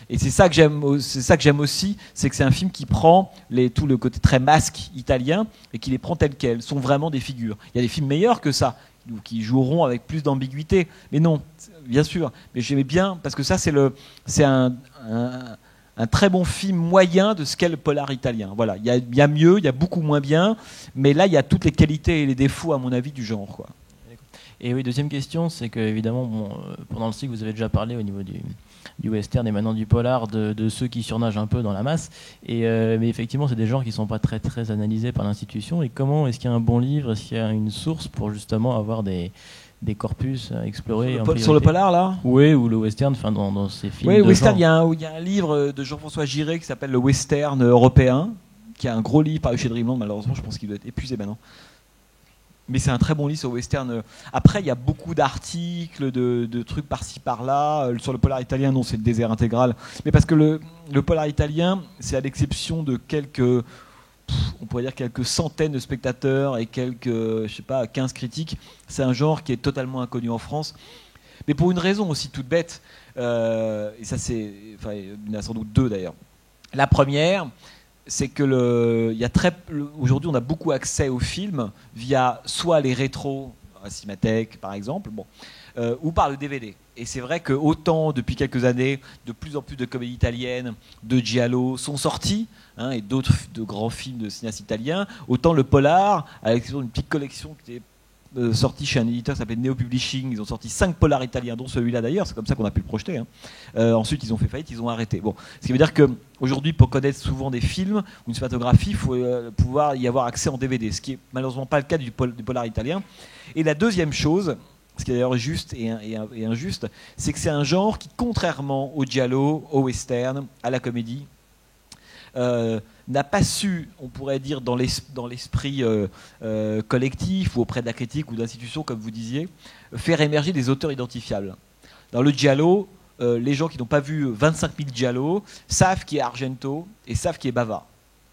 Et c'est ça que j'aime aussi, c'est que c'est un film qui prend tout le côté très masque italien et qui les prend tels quels, sont vraiment des figures. Il y a des films meilleurs que ça, qui joueront avec plus d'ambiguïté, mais non, bien sûr. Mais j'aimais bien, parce que ça c'est un très bon film moyen de ce qu'est le polar italien. Voilà, il y a mieux, il y a beaucoup moins bien, mais là il y a toutes les qualités et les défauts à mon avis du genre, quoi. Et oui, deuxième question, c'est que évidemment, pendant le cycle, vous avez déjà parlé au niveau du western et maintenant du polar, de ceux qui surnagent un peu dans la masse. Mais effectivement, c'est des genres qui ne sont pas très, très analysés par l'institution. Et comment est-ce qu'il y a un bon livre, est-ce qu'il y a une source pour justement avoir des corpus à explorer sur le polar, là? Oui, ou le western, enfin dans ces films. Oui, de western, genre. il y a un livre de Jean-François Giré qui s'appelle Le Western européen, qui est un gros livre paru chez Dreamland, malheureusement, je pense qu'il doit être épuisé maintenant. Mais c'est un très bon livre sur le western. Après, il y a beaucoup d'articles, de trucs par-ci par-là. Sur le polar italien, non, c'est le désert intégral. Mais parce que le polar italien, c'est à l'exception de quelques, on pourrait dire quelques centaines de spectateurs et quelques, je sais pas, 15 critiques, c'est un genre qui est totalement inconnu en France. Mais pour une raison aussi toute bête, et ça c'est, enfin, il y en a sans doute deux d'ailleurs. La première, c'est que aujourd'hui on a beaucoup accès aux films via soit les rétros, à Cinémathèque par exemple, ou par le DVD. Et c'est vrai que autant depuis quelques années, de plus en plus de comédies italiennes, de giallo sont sortis, et d'autres de grands films de cinéastes italiens, autant le polar, à l'exception d'une petite collection qui était sorti chez un éditeur qui s'appelle Neo Publishing. Ils ont sorti 5 polars italiens, dont celui-là d'ailleurs, c'est comme ça qu'on a pu le projeter. Ensuite, ils ont fait faillite, ils ont arrêté. Bon, ce qui veut dire qu'aujourd'hui, pour connaître souvent des films ou une cinématographie, il faut pouvoir y avoir accès en DVD, ce qui n'est malheureusement pas le cas du polar italien. Et la deuxième chose, ce qui est d'ailleurs juste et injuste, c'est que c'est un genre qui, contrairement au giallo, au western, à la comédie, n'a pas su, on pourrait dire, dans l'esprit collectif ou auprès de la critique ou d'institutions, comme vous disiez, faire émerger des auteurs identifiables. Dans le giallo, les gens qui n'ont pas vu 25 000 giallo savent qui est Argento et savent qui est Bava.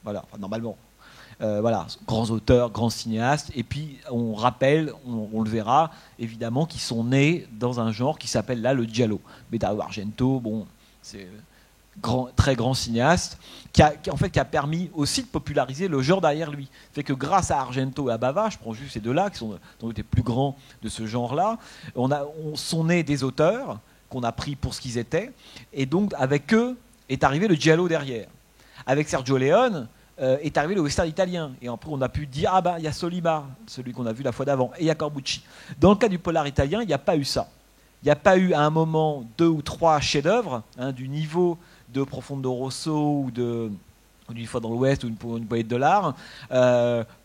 Voilà, enfin, normalement. Voilà, grands auteurs, grands cinéastes, et puis on rappelle, on le verra, évidemment, qu'ils sont nés dans un genre qui s'appelle là le giallo. Mais Dario Argento, bon, c'est très grand cinéaste, qui a permis aussi de populariser le genre derrière lui. Fait que grâce à Argento et à Bava, je prends juste ces deux-là, qui sont les plus grands de ce genre-là, on sont nés des auteurs qu'on a pris pour ce qu'ils étaient, et donc avec eux est arrivé le giallo derrière. Avec Sergio Leone est arrivé le western italien, et après on a pu dire ah ben il y a Solimar, celui qu'on a vu la fois d'avant, et il y a Corbucci. Dans le cas du polar italien, il n'y a pas eu ça. Il n'y a pas eu à un moment 2 ou 3 chefs-d'œuvre du niveau de Profondo Rosso ou d'une fois dans l'Ouest ou une poète de l'art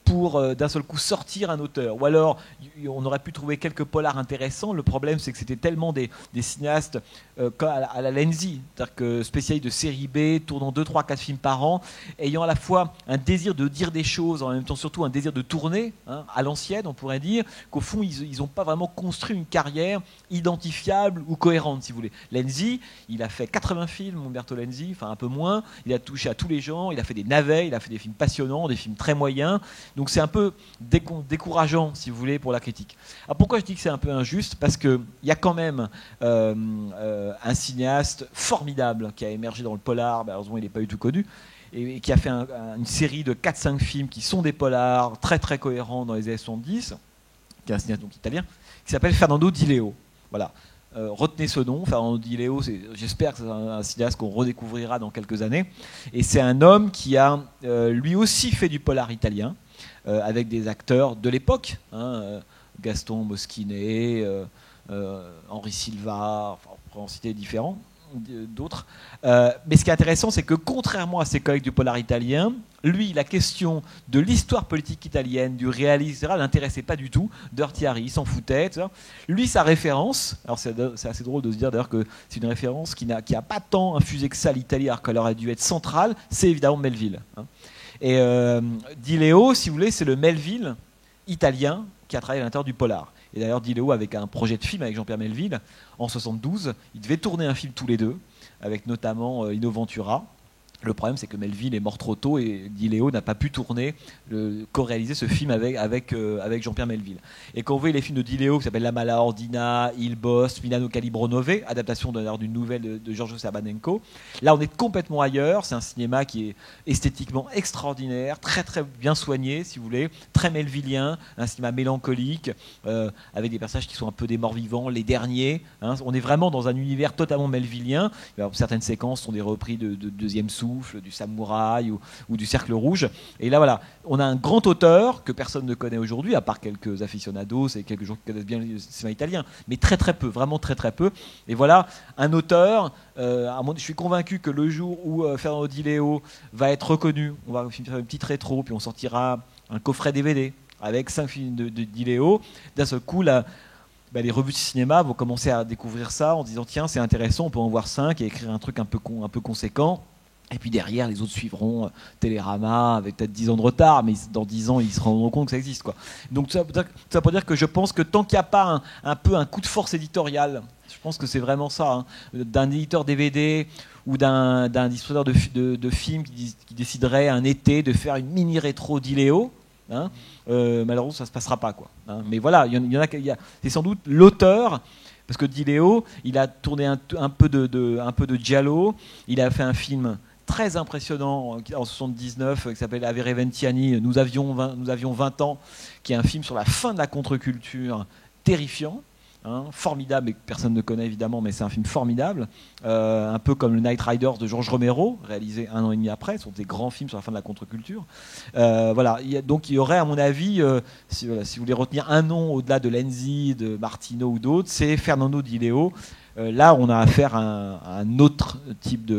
pour d'un seul coup sortir un auteur. Ou alors on aurait pu trouver quelques polars intéressants. Le problème c'est que c'était tellement des cinéastes à la Lenzi, c'est-à-dire que spécialistes de série B, tournant 2, 3, 4 films par an, ayant à la fois un désir de dire des choses, en même temps surtout un désir de tourner, à l'ancienne on pourrait dire, qu'au fond ils n'ont pas vraiment construit une carrière identifiable ou cohérente si vous voulez. Lenzi, il a fait 80 films, Umberto Lenzi, enfin un peu moins, il a touché à tous les genres, il a fait des navets, il a fait des films passionnants, des films très moyens. Donc c'est un peu décourageant, si vous voulez, pour la critique. Alors pourquoi je dis que c'est un peu injuste ? Parce qu'il y a quand même un cinéaste formidable qui a émergé dans le polar, malheureusement il n'est pas du tout connu, et qui a fait une série de 4-5 films qui sont des polars très très cohérents dans les années 70, qui est un cinéaste donc italien, qui s'appelle Fernando Di Leo. Voilà. Retenez ce nom, Fernando Di Leo, j'espère que c'est un cinéaste qu'on redécouvrira dans quelques années. Et c'est un homme qui a lui aussi fait du polar italien, avec des acteurs de l'époque, Gaston Moschini, Henri Silva, enfin, on pourrait en citer différents, d'autres. Mais ce qui est intéressant, c'est que contrairement à ses collègues du polar italien, lui, la question de l'histoire politique italienne, du réalisme, etc., l'intéressait pas du tout. D'Artiari, il s'en foutait. Etc. Lui, sa référence, alors c'est assez drôle de se dire d'ailleurs que c'est une référence qui n'a pas tant infusé que ça l'Italie, alors qu'elle aurait dû être centrale, c'est évidemment Melville. Et Di Leo, si vous voulez, c'est le Melville italien qui a travaillé à l'intérieur du polar. Et d'ailleurs, Di Leo, avec un projet de film avec Jean-Pierre Melville, en 72, ils devaient tourner un film tous les deux, avec notamment Ino Ventura. Le problème, c'est que Melville est mort trop tôt et Di Leo n'a pas pu tourner, co-réaliser ce film avec Jean-Pierre Melville. Et quand vous voyez les films de Di Leo qui s'appellent La Mala Ordina, Il Boss, Milano Calibro Nove, adaptation d'une nouvelle de Giorgio Sabanenko, là on est complètement ailleurs. C'est un cinéma qui est esthétiquement extraordinaire, très très bien soigné si vous voulez, très melvillien, un cinéma mélancolique, avec des personnages qui sont un peu des morts vivants, les derniers. On est vraiment dans un univers totalement melvillien. Alors, certaines séquences sont des reprises de Deuxième Souffle, du Samouraï ou du Cercle Rouge. Et là, voilà, on a un grand auteur que personne ne connaît aujourd'hui, à part quelques aficionados et quelques gens qui connaissent bien le cinéma italien, mais très très peu, vraiment très très peu. Et voilà, un auteur, je suis convaincu que le jour où Fernando Di Leo va être reconnu, on va faire une petite rétro, puis on sortira un coffret DVD avec 5 films de Di Leo. D'un seul coup, les revues de cinéma vont commencer à découvrir ça en disant tiens, c'est intéressant, on peut en voir 5 et écrire un truc un peu conséquent. Et puis derrière, les autres suivront Télérama avec peut-être 10 ans de retard, mais dans 10 ans, ils se rendront compte que ça existe, quoi. Donc ça pour dire que je pense que tant qu'il n'y a pas un peu un coup de force éditorial, je pense que c'est vraiment ça, hein, d'un éditeur DVD ou d'un distributeur de films qui déciderait un été de faire une mini rétro d'Iléo, hein, malheureusement ça ne se passera pas, quoi, hein. Mais voilà, c'est sans doute l'auteur. Parce que Di Leo, il a tourné un peu de giallo. Il a fait un film très impressionnant en 1979 qui s'appelle Avere Ventiani, nous avions 20 ans, qui est un film sur la fin de la contre-culture, terrifiant, hein, formidable, et que personne ne connaît évidemment, mais c'est un film formidable, un peu comme le Night Riders de George Romero, réalisé 1 an et demi après. Ce sont des grands films sur la fin de la contre-culture. Voilà. Donc il y aurait, à mon avis, si vous voulez retenir un nom au-delà de Lenzi, de Martino ou d'autres, c'est Fernando Di Leo. Là, on a affaire à un autre type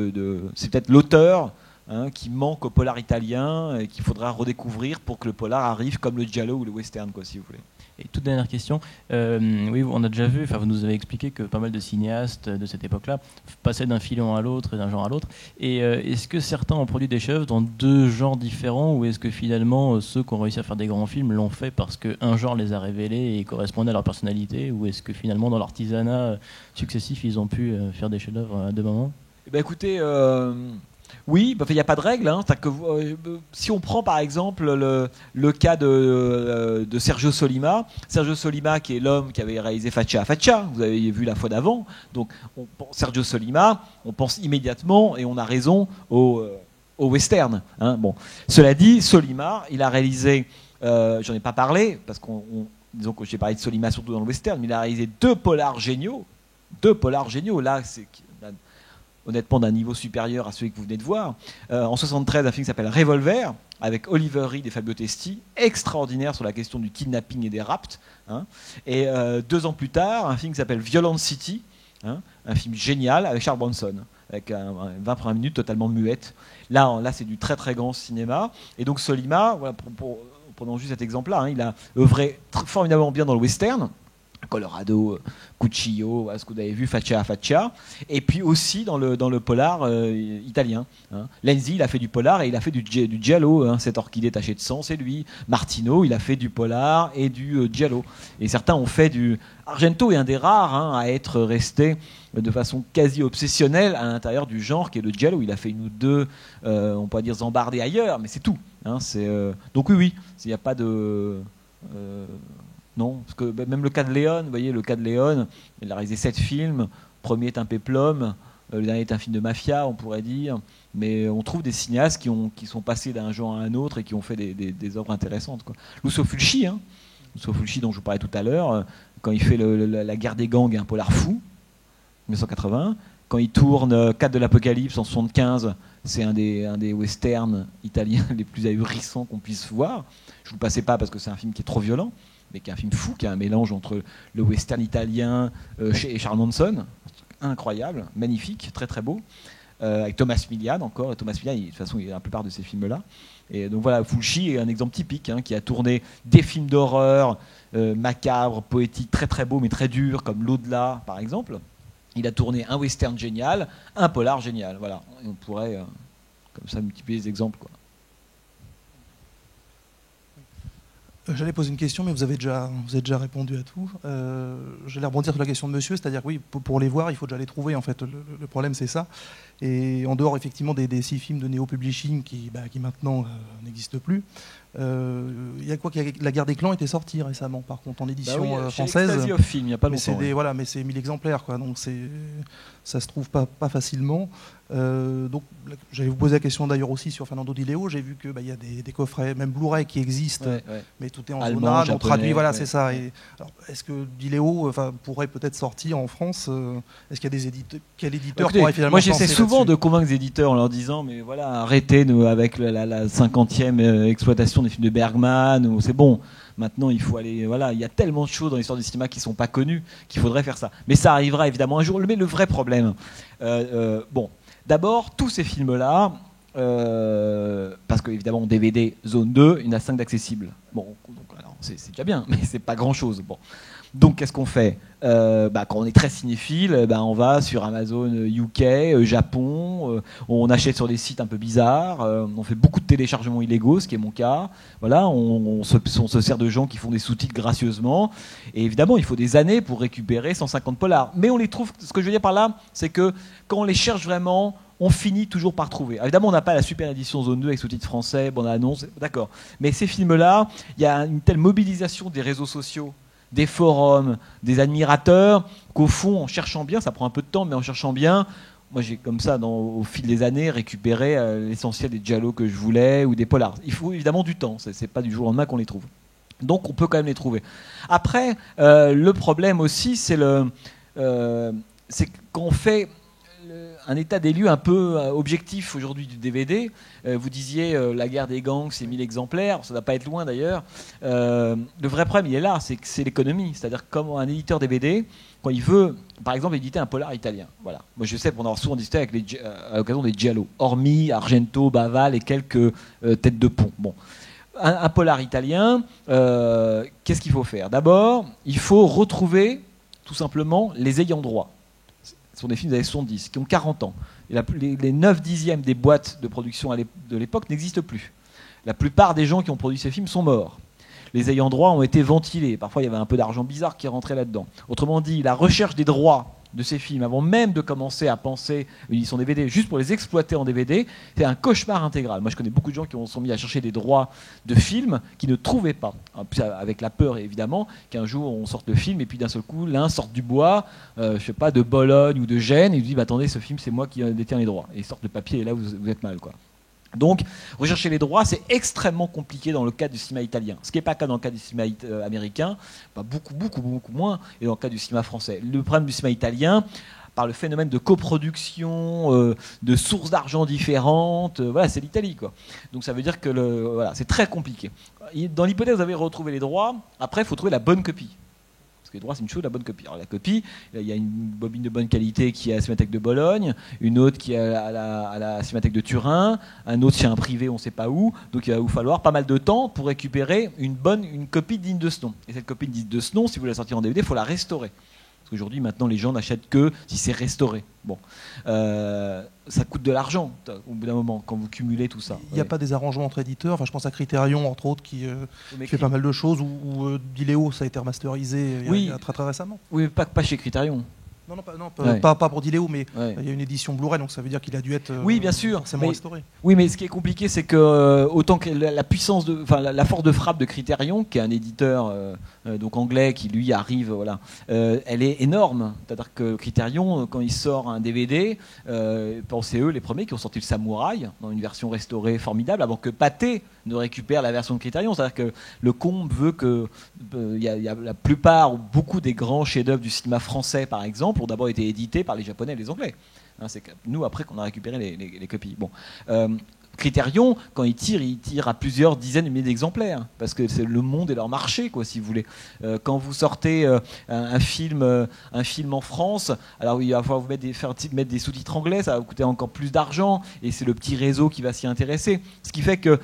c'est peut-être l'auteur, hein, qui manque au polar italien et qu'il faudra redécouvrir pour que le polar arrive comme le giallo ou le western, quoi, si vous voulez. Et toute dernière question, oui, on a déjà vu, enfin vous nous avez expliqué que pas mal de cinéastes de cette époque-là passaient d'un filon à l'autre et d'un genre à l'autre. Et est-ce que certains ont produit des chefs dans deux genres différents, ou est-ce que finalement ceux qui ont réussi à faire des grands films l'ont fait parce qu'un genre les a révélés et correspondait à leur personnalité, ou est-ce que finalement dans l'artisanat successif ils ont pu faire des chefs-d'œuvre à deux moments? Eh ben, écoutez, oui, il n'y a pas de règle, hein. Si on prend par exemple le cas de Sergio Solima, qui est l'homme qui avait réalisé Faccia a Faccia, vous avez vu la fois d'avant, donc Sergio Solima, on pense immédiatement, et on a raison, au western, hein. Bon. Cela dit, Solima, il a réalisé, j'en ai pas parlé, parce disons que j'ai parlé de Solima surtout dans le western, mais il a réalisé deux polars géniaux, là c'est honnêtement d'un niveau supérieur à celui que vous venez de voir. En 73, un film qui s'appelle Revolver, avec Oliver Reed et Fabio Testi, extraordinaire sur la question du kidnapping et des rapts, hein. Et 2 ans plus tard, un film qui s'appelle Violent City, hein, un film génial avec Charles Bronson, avec 20 premières minutes totalement muette. Là, c'est du très très grand cinéma. Et donc Solima, voilà, prenons juste cet exemple-là, hein, il a œuvré formidablement bien dans le western, Colorado, Cuchillo, voilà ce que vous avez vu, Faccia a Faccia, et puis aussi dans le polar italien, hein. Lenzi, il a fait du polar et il a fait du giallo, hein. Cette orchidée tachée de sang, c'est lui. Martino, il a fait du polar et du giallo. Et certains ont fait du... Argento est un des rares, hein, à être resté de façon quasi obsessionnelle à l'intérieur du genre qui est le giallo. Il a fait une ou deux, on pourrait dire zambardées ailleurs, mais c'est tout, hein. Donc oui, il n'y a pas de... Non, parce que même le cas de Léon, vous voyez, il a réalisé 7 films. Le premier est un péplum, le dernier est un film de mafia, on pourrait dire. Mais on trouve des cinéastes qui sont passés d'un genre à un autre et qui ont fait des œuvres intéressantes, quoi. Lucio Fulci, dont je vous parlais tout à l'heure, quand il fait La guerre des gangs, un polar fou, 1980. Quand il tourne 4 de l'Apocalypse en 75, c'est un des westerns italiens les plus ahurissants qu'on puisse voir. Je ne vous le passais pas parce que c'est un film qui est trop violent, mais qui est un film fou, qui a un mélange entre le western italien et Charles Manson, incroyable, magnifique, très très beau, avec Thomas Milian encore. Et Thomas Milian, de toute façon, il y a la plupart de ces films-là. Et donc voilà, Fulci est un exemple typique, hein, qui a tourné des films d'horreur macabres, poétiques, très très beaux, mais très durs, comme L'Au-delà, par exemple. Il a tourné un western génial, un polar génial. Voilà, et on pourrait comme ça multiplier les exemples, quoi. J'allais poser une question, mais vous avez déjà répondu à tout. J'allais rebondir sur la question de monsieur, c'est-à-dire que oui, pour les voir, il faut déjà les trouver, en fait. Le problème, c'est ça. Et en dehors, effectivement, des 6 films de Neo Publishing qui maintenant n'existent plus, il y a quoi? La guerre des clans était sortie récemment, par contre, en édition française. Ecstasy of Film, il n'y a pas longtemps. Mais c'est 1000 exemplaires, quoi. Donc ça se trouve pas facilement. Donc j'allais vous poser la question d'ailleurs aussi sur Fernando Di Leo. J'ai vu que y a des coffrets, même Blu-ray, qui existent, mais tout est en zonage, on traduit, voilà, c'est ça. Et, alors, est-ce que Di Leo pourrait peut-être sortir en France? Est-ce qu'il y a des éditeurs? Quel éditeur pourrait finalement? Moi, j'essaie souvent de convaincre les éditeurs en leur disant, mais voilà, arrêtez avec la 50e exploitation des films de Bergman, c'est bon. Maintenant, il faut aller. Voilà, il y a tellement de choses dans l'histoire du cinéma qui ne sont pas connues qu'il faudrait faire ça. Mais ça arrivera évidemment un jour. Mais le vrai problème, d'abord, tous ces films-là, parce qu'évidemment, en DVD, zone 2, il y en a 5 d'accessibles. Bon, donc, alors, c'est déjà bien, mais c'est pas grand-chose. Bon. Donc qu'est-ce qu'on fait? Quand on est très cinéphile, on va sur Amazon UK, Japon, on achète sur des sites un peu bizarres, on fait beaucoup de téléchargements illégaux, ce qui est mon cas. Voilà, on se sert de gens qui font des sous-titres gracieusement. Et évidemment, il faut des années pour récupérer 150 polars. Mais on les trouve, ce que je veux dire par là, c'est que quand on les cherche vraiment, on finit toujours par trouver. Alors évidemment, on n'a pas la super édition Zone 2 avec sous-titres français, bande-annonce, d'accord. Mais ces films-là, il y a une telle mobilisation des réseaux sociaux, des forums, des admirateurs, qu'au fond, en cherchant bien, ça prend un peu de temps, mais en cherchant bien, moi j'ai comme ça, au fil des années, récupéré l'essentiel des giallo que je voulais ou des polars. Il faut évidemment du temps, c'est pas du jour au lendemain qu'on les trouve. Donc on peut quand même les trouver. Après, le problème aussi, c'est qu'on fait un état des lieux un peu objectif aujourd'hui du DVD. Vous disiez la guerre des gangs, c'est 1000 exemplaires, ça ne va pas être loin d'ailleurs. Le vrai problème, il est là, c'est l'économie. C'est-à-dire comme un éditeur DVD, quand il veut, par exemple, éditer un polar italien. Voilà. Moi, je sais qu'on a souvent discuté à l'occasion des giallo, hormis Argento, Bava et quelques têtes de pont. Bon. Un polar italien, qu'est-ce qu'il faut faire? D'abord, il faut retrouver tout simplement les ayants droit. Ce sont des films des années 70, qui ont 40 ans. Et les 9/10 des boîtes de production de l'époque n'existent plus. La plupart des gens qui ont produit ces films sont morts. Les ayants droit ont été ventilés. Parfois, il y avait un peu d'argent bizarre qui rentrait là-dedans. Autrement dit, la recherche des droits de ces films, avant même de commencer à penser une édition DVD, juste pour les exploiter en DVD, c'est un cauchemar intégral. Moi, je connais beaucoup de gens qui sont mis à chercher des droits de films qui ne trouvaient pas. Avec la peur, évidemment, qu'un jour, on sorte le film et puis d'un seul coup, l'un sorte du bois, je sais pas, de Bologne ou de Gênes, et il dit, attendez, ce film, c'est moi qui détiens les droits. Et ils sortent le papier et là, vous êtes mal, quoi. Donc, rechercher les droits, c'est extrêmement compliqué dans le cas du cinéma italien. Ce qui n'est pas le cas dans le cas du cinéma américain, beaucoup moins, et dans le cas du cinéma français. Le problème du cinéma italien, par le phénomène de coproduction, de sources d'argent différentes, voilà, c'est l'Italie, quoi. Donc ça veut dire que voilà, c'est très compliqué. Dans l'hypothèse où vous avez retrouvé les droits, après, il faut trouver la bonne copie. Parce que les droits, c'est une chose, la bonne copie. Alors la copie, il y a une bobine de bonne qualité qui est à la Cinémathèque de Bologne, une autre qui est à la Cinémathèque de Turin, un autre chez un privé, on ne sait pas où. Donc il va vous falloir pas mal de temps pour récupérer une copie digne de ce nom. Et cette copie digne de ce nom, si vous voulez la sortir en DVD, il faut la restaurer. Parce qu'aujourd'hui, maintenant, les gens n'achètent que si c'est restauré. Bon, ça coûte de l'argent au bout d'un moment quand vous cumulez tout ça. Il n'y a pas des arrangements entre éditeurs. Enfin, je pense à Criterion, entre autres, qui fait pas mal de choses. Ou Diléo, ça a été remasterisé il y a très récemment. Oui, mais pas chez Criterion. Pas pour Diléo, mais il y a une édition Blu-ray, donc ça veut dire qu'il a dû être oui, bien sûr, forcément restauré. Oui, mais ce qui est compliqué, c'est que autant que la puissance, la force de frappe de Criterion, qui est un éditeur donc anglais, qui lui arrive, voilà, elle est énorme. C'est-à-dire que Criterion, quand il sort un DVD, pensez eux les premiers qui ont sorti le Samouraï dans une version restaurée formidable, avant que Pathé ne récupère la version de Criterion. C'est-à-dire que le comble veut que y a la plupart ou beaucoup des grands chefs-d'œuvre du cinéma français, par exemple, ont d'abord été édités par les Japonais et les Anglais. Hein, c'est nous, après, qu'on a récupéré les copies. Bon. Criterion, quand il tire à plusieurs dizaines de milliers d'exemplaires, parce que c'est le monde et leur marché, quoi, si vous voulez. Quand vous sortez un film en France, alors il va falloir vous mettre des sous-titres anglais, ça va vous coûter encore plus d'argent, et c'est le petit réseau qui va s'y intéresser. Ce qui fait que,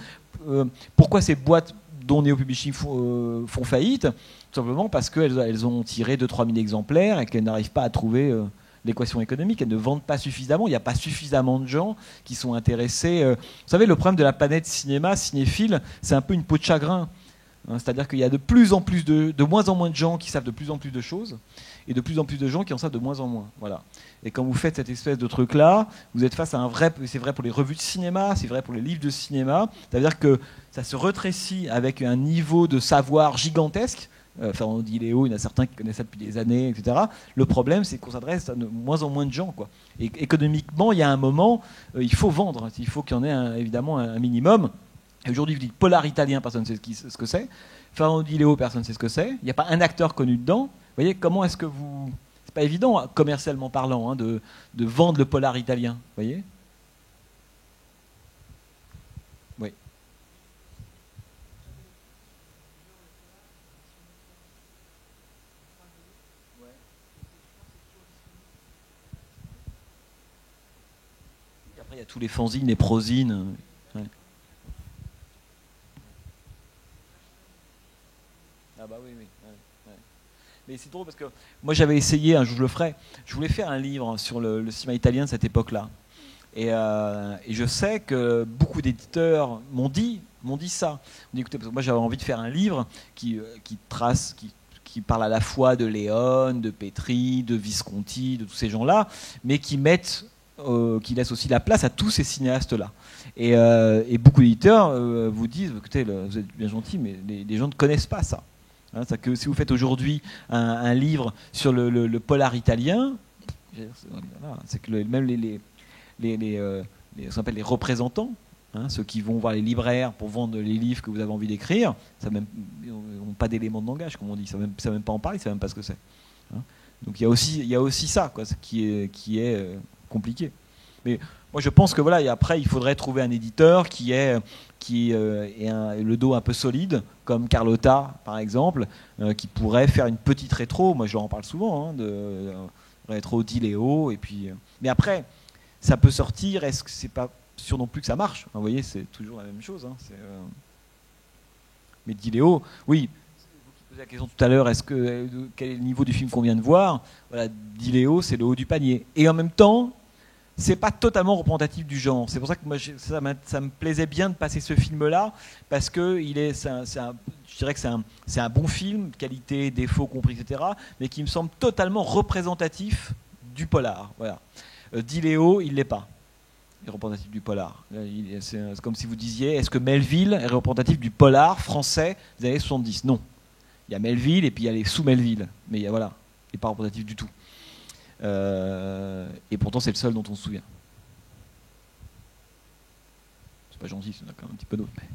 pourquoi ces boîtes dont Neo Publishing font faillite? Tout simplement parce qu'elles ont tiré 2-3 000 exemplaires et qu'elles n'arrivent pas à trouver l'équation économique. Elles ne vendent pas suffisamment. Il n'y a pas suffisamment de gens qui sont intéressés. Vous savez, le problème de la planète cinéma, cinéphile, c'est un peu une peau de chagrin. C'est-à-dire qu'il y a de moins en moins de gens qui savent de plus en plus de choses et de plus en plus de gens qui en savent de moins en moins. Voilà. Et quand vous faites cette espèce de truc-là, vous êtes face à c'est vrai pour les revues de cinéma, c'est vrai pour les livres de cinéma, c'est-à-dire que ça se rétrécit avec un niveau de savoir gigantesque. Enfin, on dit Léo, il y en a certains qui connaissent ça depuis des années, etc. Le problème, c'est qu'on s'adresse à de moins en moins de gens, quoi. Et économiquement, il y a un moment, il faut vendre. Il faut qu'il y en ait évidemment un minimum. Et aujourd'hui, vous dites polar italien, personne ne sait ce que c'est. Fernando Di Leo, personne ne sait ce que c'est. Il n'y a pas un acteur connu dedans. Vous voyez, comment est-ce que vous... C'est pas évident, commercialement parlant, de vendre le polar italien. Vous voyez ? Oui. Et après, il y a tous les fanzines, les prosines. Ouais. Ah bah oui. Mais c'est drôle parce que moi j'avais essayé, un jour je le ferai, je voulais faire un livre sur le cinéma italien de cette époque-là. Et je sais que beaucoup d'éditeurs m'ont dit ça. On dit, écoutez, parce que moi j'avais envie de faire un livre qui parle à la fois de Léon, de Petri, de Visconti, de tous ces gens-là, mais qui laissent aussi la place à tous ces cinéastes-là. Et beaucoup d'éditeurs vous disent, écoutez, vous êtes bien gentil, mais les gens ne connaissent pas ça. Hein, c'est que si vous faites aujourd'hui un livre sur le polar italien, c'est que même ce qu'on appelle les représentants, hein, ceux qui vont voir les libraires pour vendre les livres que vous avez envie d'écrire, ça n'ont pas d'éléments de langage, comme on dit, ça ne savent même pas en parler, ça ne savent même pas ce que c'est. Hein. Donc il y a aussi ça, quoi, qui est compliqué. Mais moi je pense que voilà, et après il faudrait trouver un éditeur qui ait le dos un peu solide, comme Carlotta par exemple, qui pourrait faire une petite rétro. Moi je leur en parle souvent, hein, de rétro Di-Leo, et puis. Mais après, ça peut sortir. Est-ce que c'est pas sûr non plus que ça marche? Vous voyez, c'est toujours la même chose. Hein, mais Di-Leo, oui. Vous qui posez la question tout à l'heure, quel est le niveau du film qu'on vient de voir? Voilà, Di-Leo, c'est le haut du panier. Et en même temps, c'est pas totalement représentatif du genre. C'est pour ça que moi, ça me plaisait bien de passer ce film-là, parce que je dirais que c'est un bon film, qualité, défauts compris, etc., mais qui me semble totalement représentatif du polar. Voilà. Di-Leo, il l'est pas. Il est représentatif du polar. C'est comme si vous disiez, est-ce que Melville est représentatif du polar français des années 70? Non. Il y a Melville et puis il y a les sous-Melville. Mais voilà, il n'est pas représentatif du tout. Et pourtant c'est le seul dont on se souvient. C'est pas gentil, il y en a quand même un petit peu d'autres. Mais...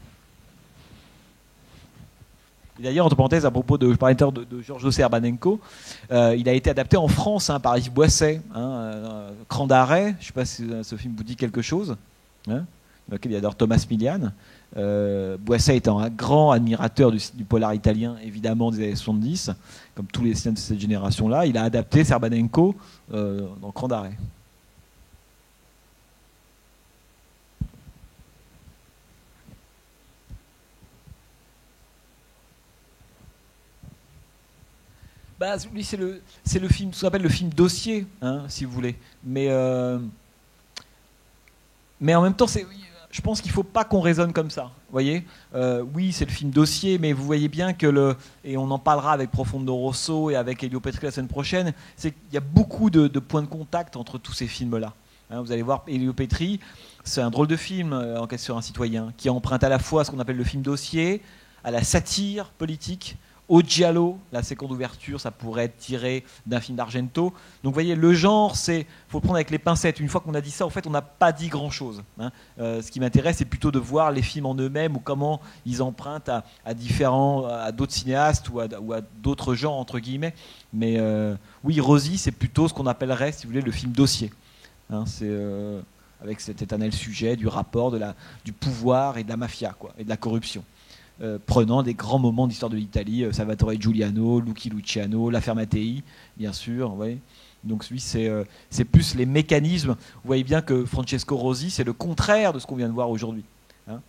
Et d'ailleurs, entre parenthèses, à propos je parlais de Georges Urbanenko, il a été adapté en France, hein, par Yves Boisset, hein, Cran d'arrêt, je ne sais pas si ce film vous dit quelque chose, hein, dans lequel il y a d'ailleurs Thomas Milian. Boisset étant un grand admirateur du polar italien, évidemment, des années 70, comme tous les cinéastes de cette génération-là, il a adapté Serbanenko dans Cran d'arrêt. Bah, lui, c'est le film, ce qu'on appelle le film dossier, hein, si vous voulez. Mais en même temps, je pense qu'il ne faut pas qu'on raisonne comme ça. Voyez, oui, c'est le film dossier, mais vous voyez bien que et on en parlera avec Profondo Rosso et avec Elio Petri la semaine prochaine, c'est qu'il y a beaucoup de points de contact entre tous ces films-là. Hein, vous allez voir, Elio Petri, c'est un drôle de film, Enquête sur un citoyen, qui emprunte à la fois ce qu'on appelle le film dossier, à la satire politique, au giallo, la seconde ouverture, ça pourrait être tiré d'un film d'Argento. Donc vous voyez, le genre, faut le prendre avec les pincettes. Une fois qu'on a dit ça, en fait, on n'a pas dit grand-chose. Hein. Ce qui m'intéresse, c'est plutôt de voir les films en eux-mêmes ou comment ils empruntent à d'autres cinéastes ou à d'autres genres, entre guillemets. Mais oui, Rosie, c'est plutôt ce qu'on appellerait, si vous voulez, le film dossier. Hein, c'est avec cet éternel sujet du rapport du pouvoir et de la mafia, quoi, et de la corruption. Prenant des grands moments d'histoire de l'Italie, Salvatore Giuliano, Lucky Luciano, l'affaire Mattei, bien sûr. Ouais. Donc lui, c'est plus les mécanismes. Vous voyez bien que Francesco Rosi, c'est le contraire de ce qu'on vient de voir aujourd'hui. Hein,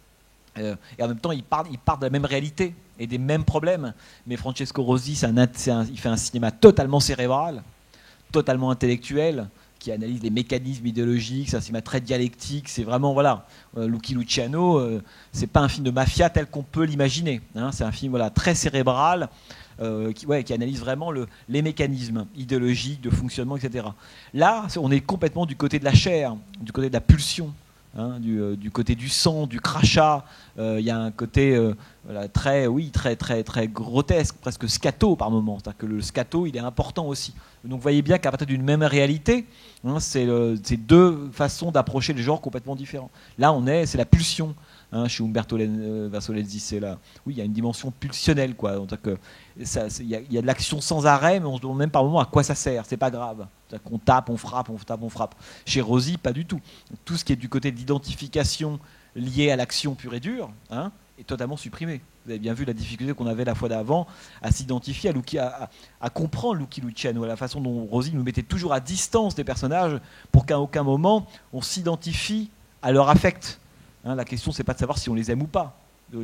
et en même temps, il part de la même réalité et des mêmes problèmes. Mais Francesco Rosi, il fait un cinéma totalement cérébral, totalement intellectuel, qui analyse les mécanismes idéologiques, c'est un cinéma très dialectique, c'est vraiment, voilà, Lucky Luciano, c'est pas un film de mafia tel qu'on peut l'imaginer, hein, c'est un film, voilà, très cérébral, qui analyse vraiment les mécanismes idéologiques, de fonctionnement, etc. Là, on est complètement du côté de la chair, du côté de la pulsion, hein, du côté du sang, du crachat. Il y a un côté voilà, très grotesque, presque scato par moment. C'est-à-dire que le scato, il est important aussi. Donc vous voyez bien qu'à partir d'une même réalité, hein, c'est deux façons d'approcher le genre complètement différents. Là, c'est la pulsion. Hein, chez Umberto Versolezzi, c'est là. Oui, il y a une dimension pulsionnelle, quoi. Il y a de l'action sans arrêt, mais on se demande même par moment à quoi ça sert. C'est pas grave. Qu'on tape, on frappe, on tape, on frappe. Chez Rosi, pas du tout. Tout ce qui est du côté de l'identification liée à l'action pure et dure, hein, est totalement supprimé. Vous avez bien vu la difficulté qu'on avait la fois d'avant à s'identifier, à comprendre Lucky Luciano, la façon dont Rosi nous mettait toujours à distance des personnages pour qu'à aucun moment on s'identifie à leur affect. Hein, la question, c'est pas de savoir si on les aime ou pas.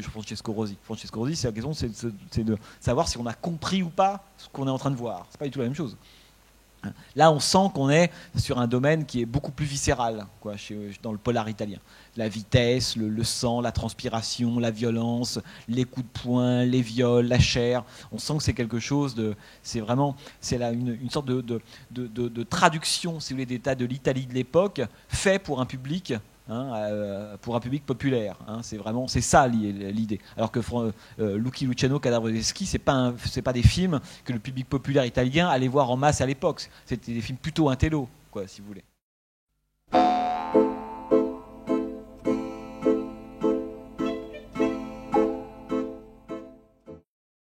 Francesco Rosi. Francesco Rosi, c'est la question, c'est de savoir si on a compris ou pas ce qu'on est en train de voir. C'est pas du tout la même chose. Là, on sent qu'on est sur un domaine qui est beaucoup plus viscéral, quoi, dans le polar italien. La vitesse, le sang, la transpiration, la violence, les coups de poing, les viols, la chair. On sent que c'est quelque chose de... C'est là une sorte de traduction, si vous voulez, d'état de l'Italie de l'époque, fait pour un public... pour un public populaire, c'est ça l'idée. Alors que Lucky Luciano, Cadavre des skis, c'est pas des films que le public populaire italien allait voir en masse à l'époque. C'était des films plutôt intello, quoi, si vous voulez.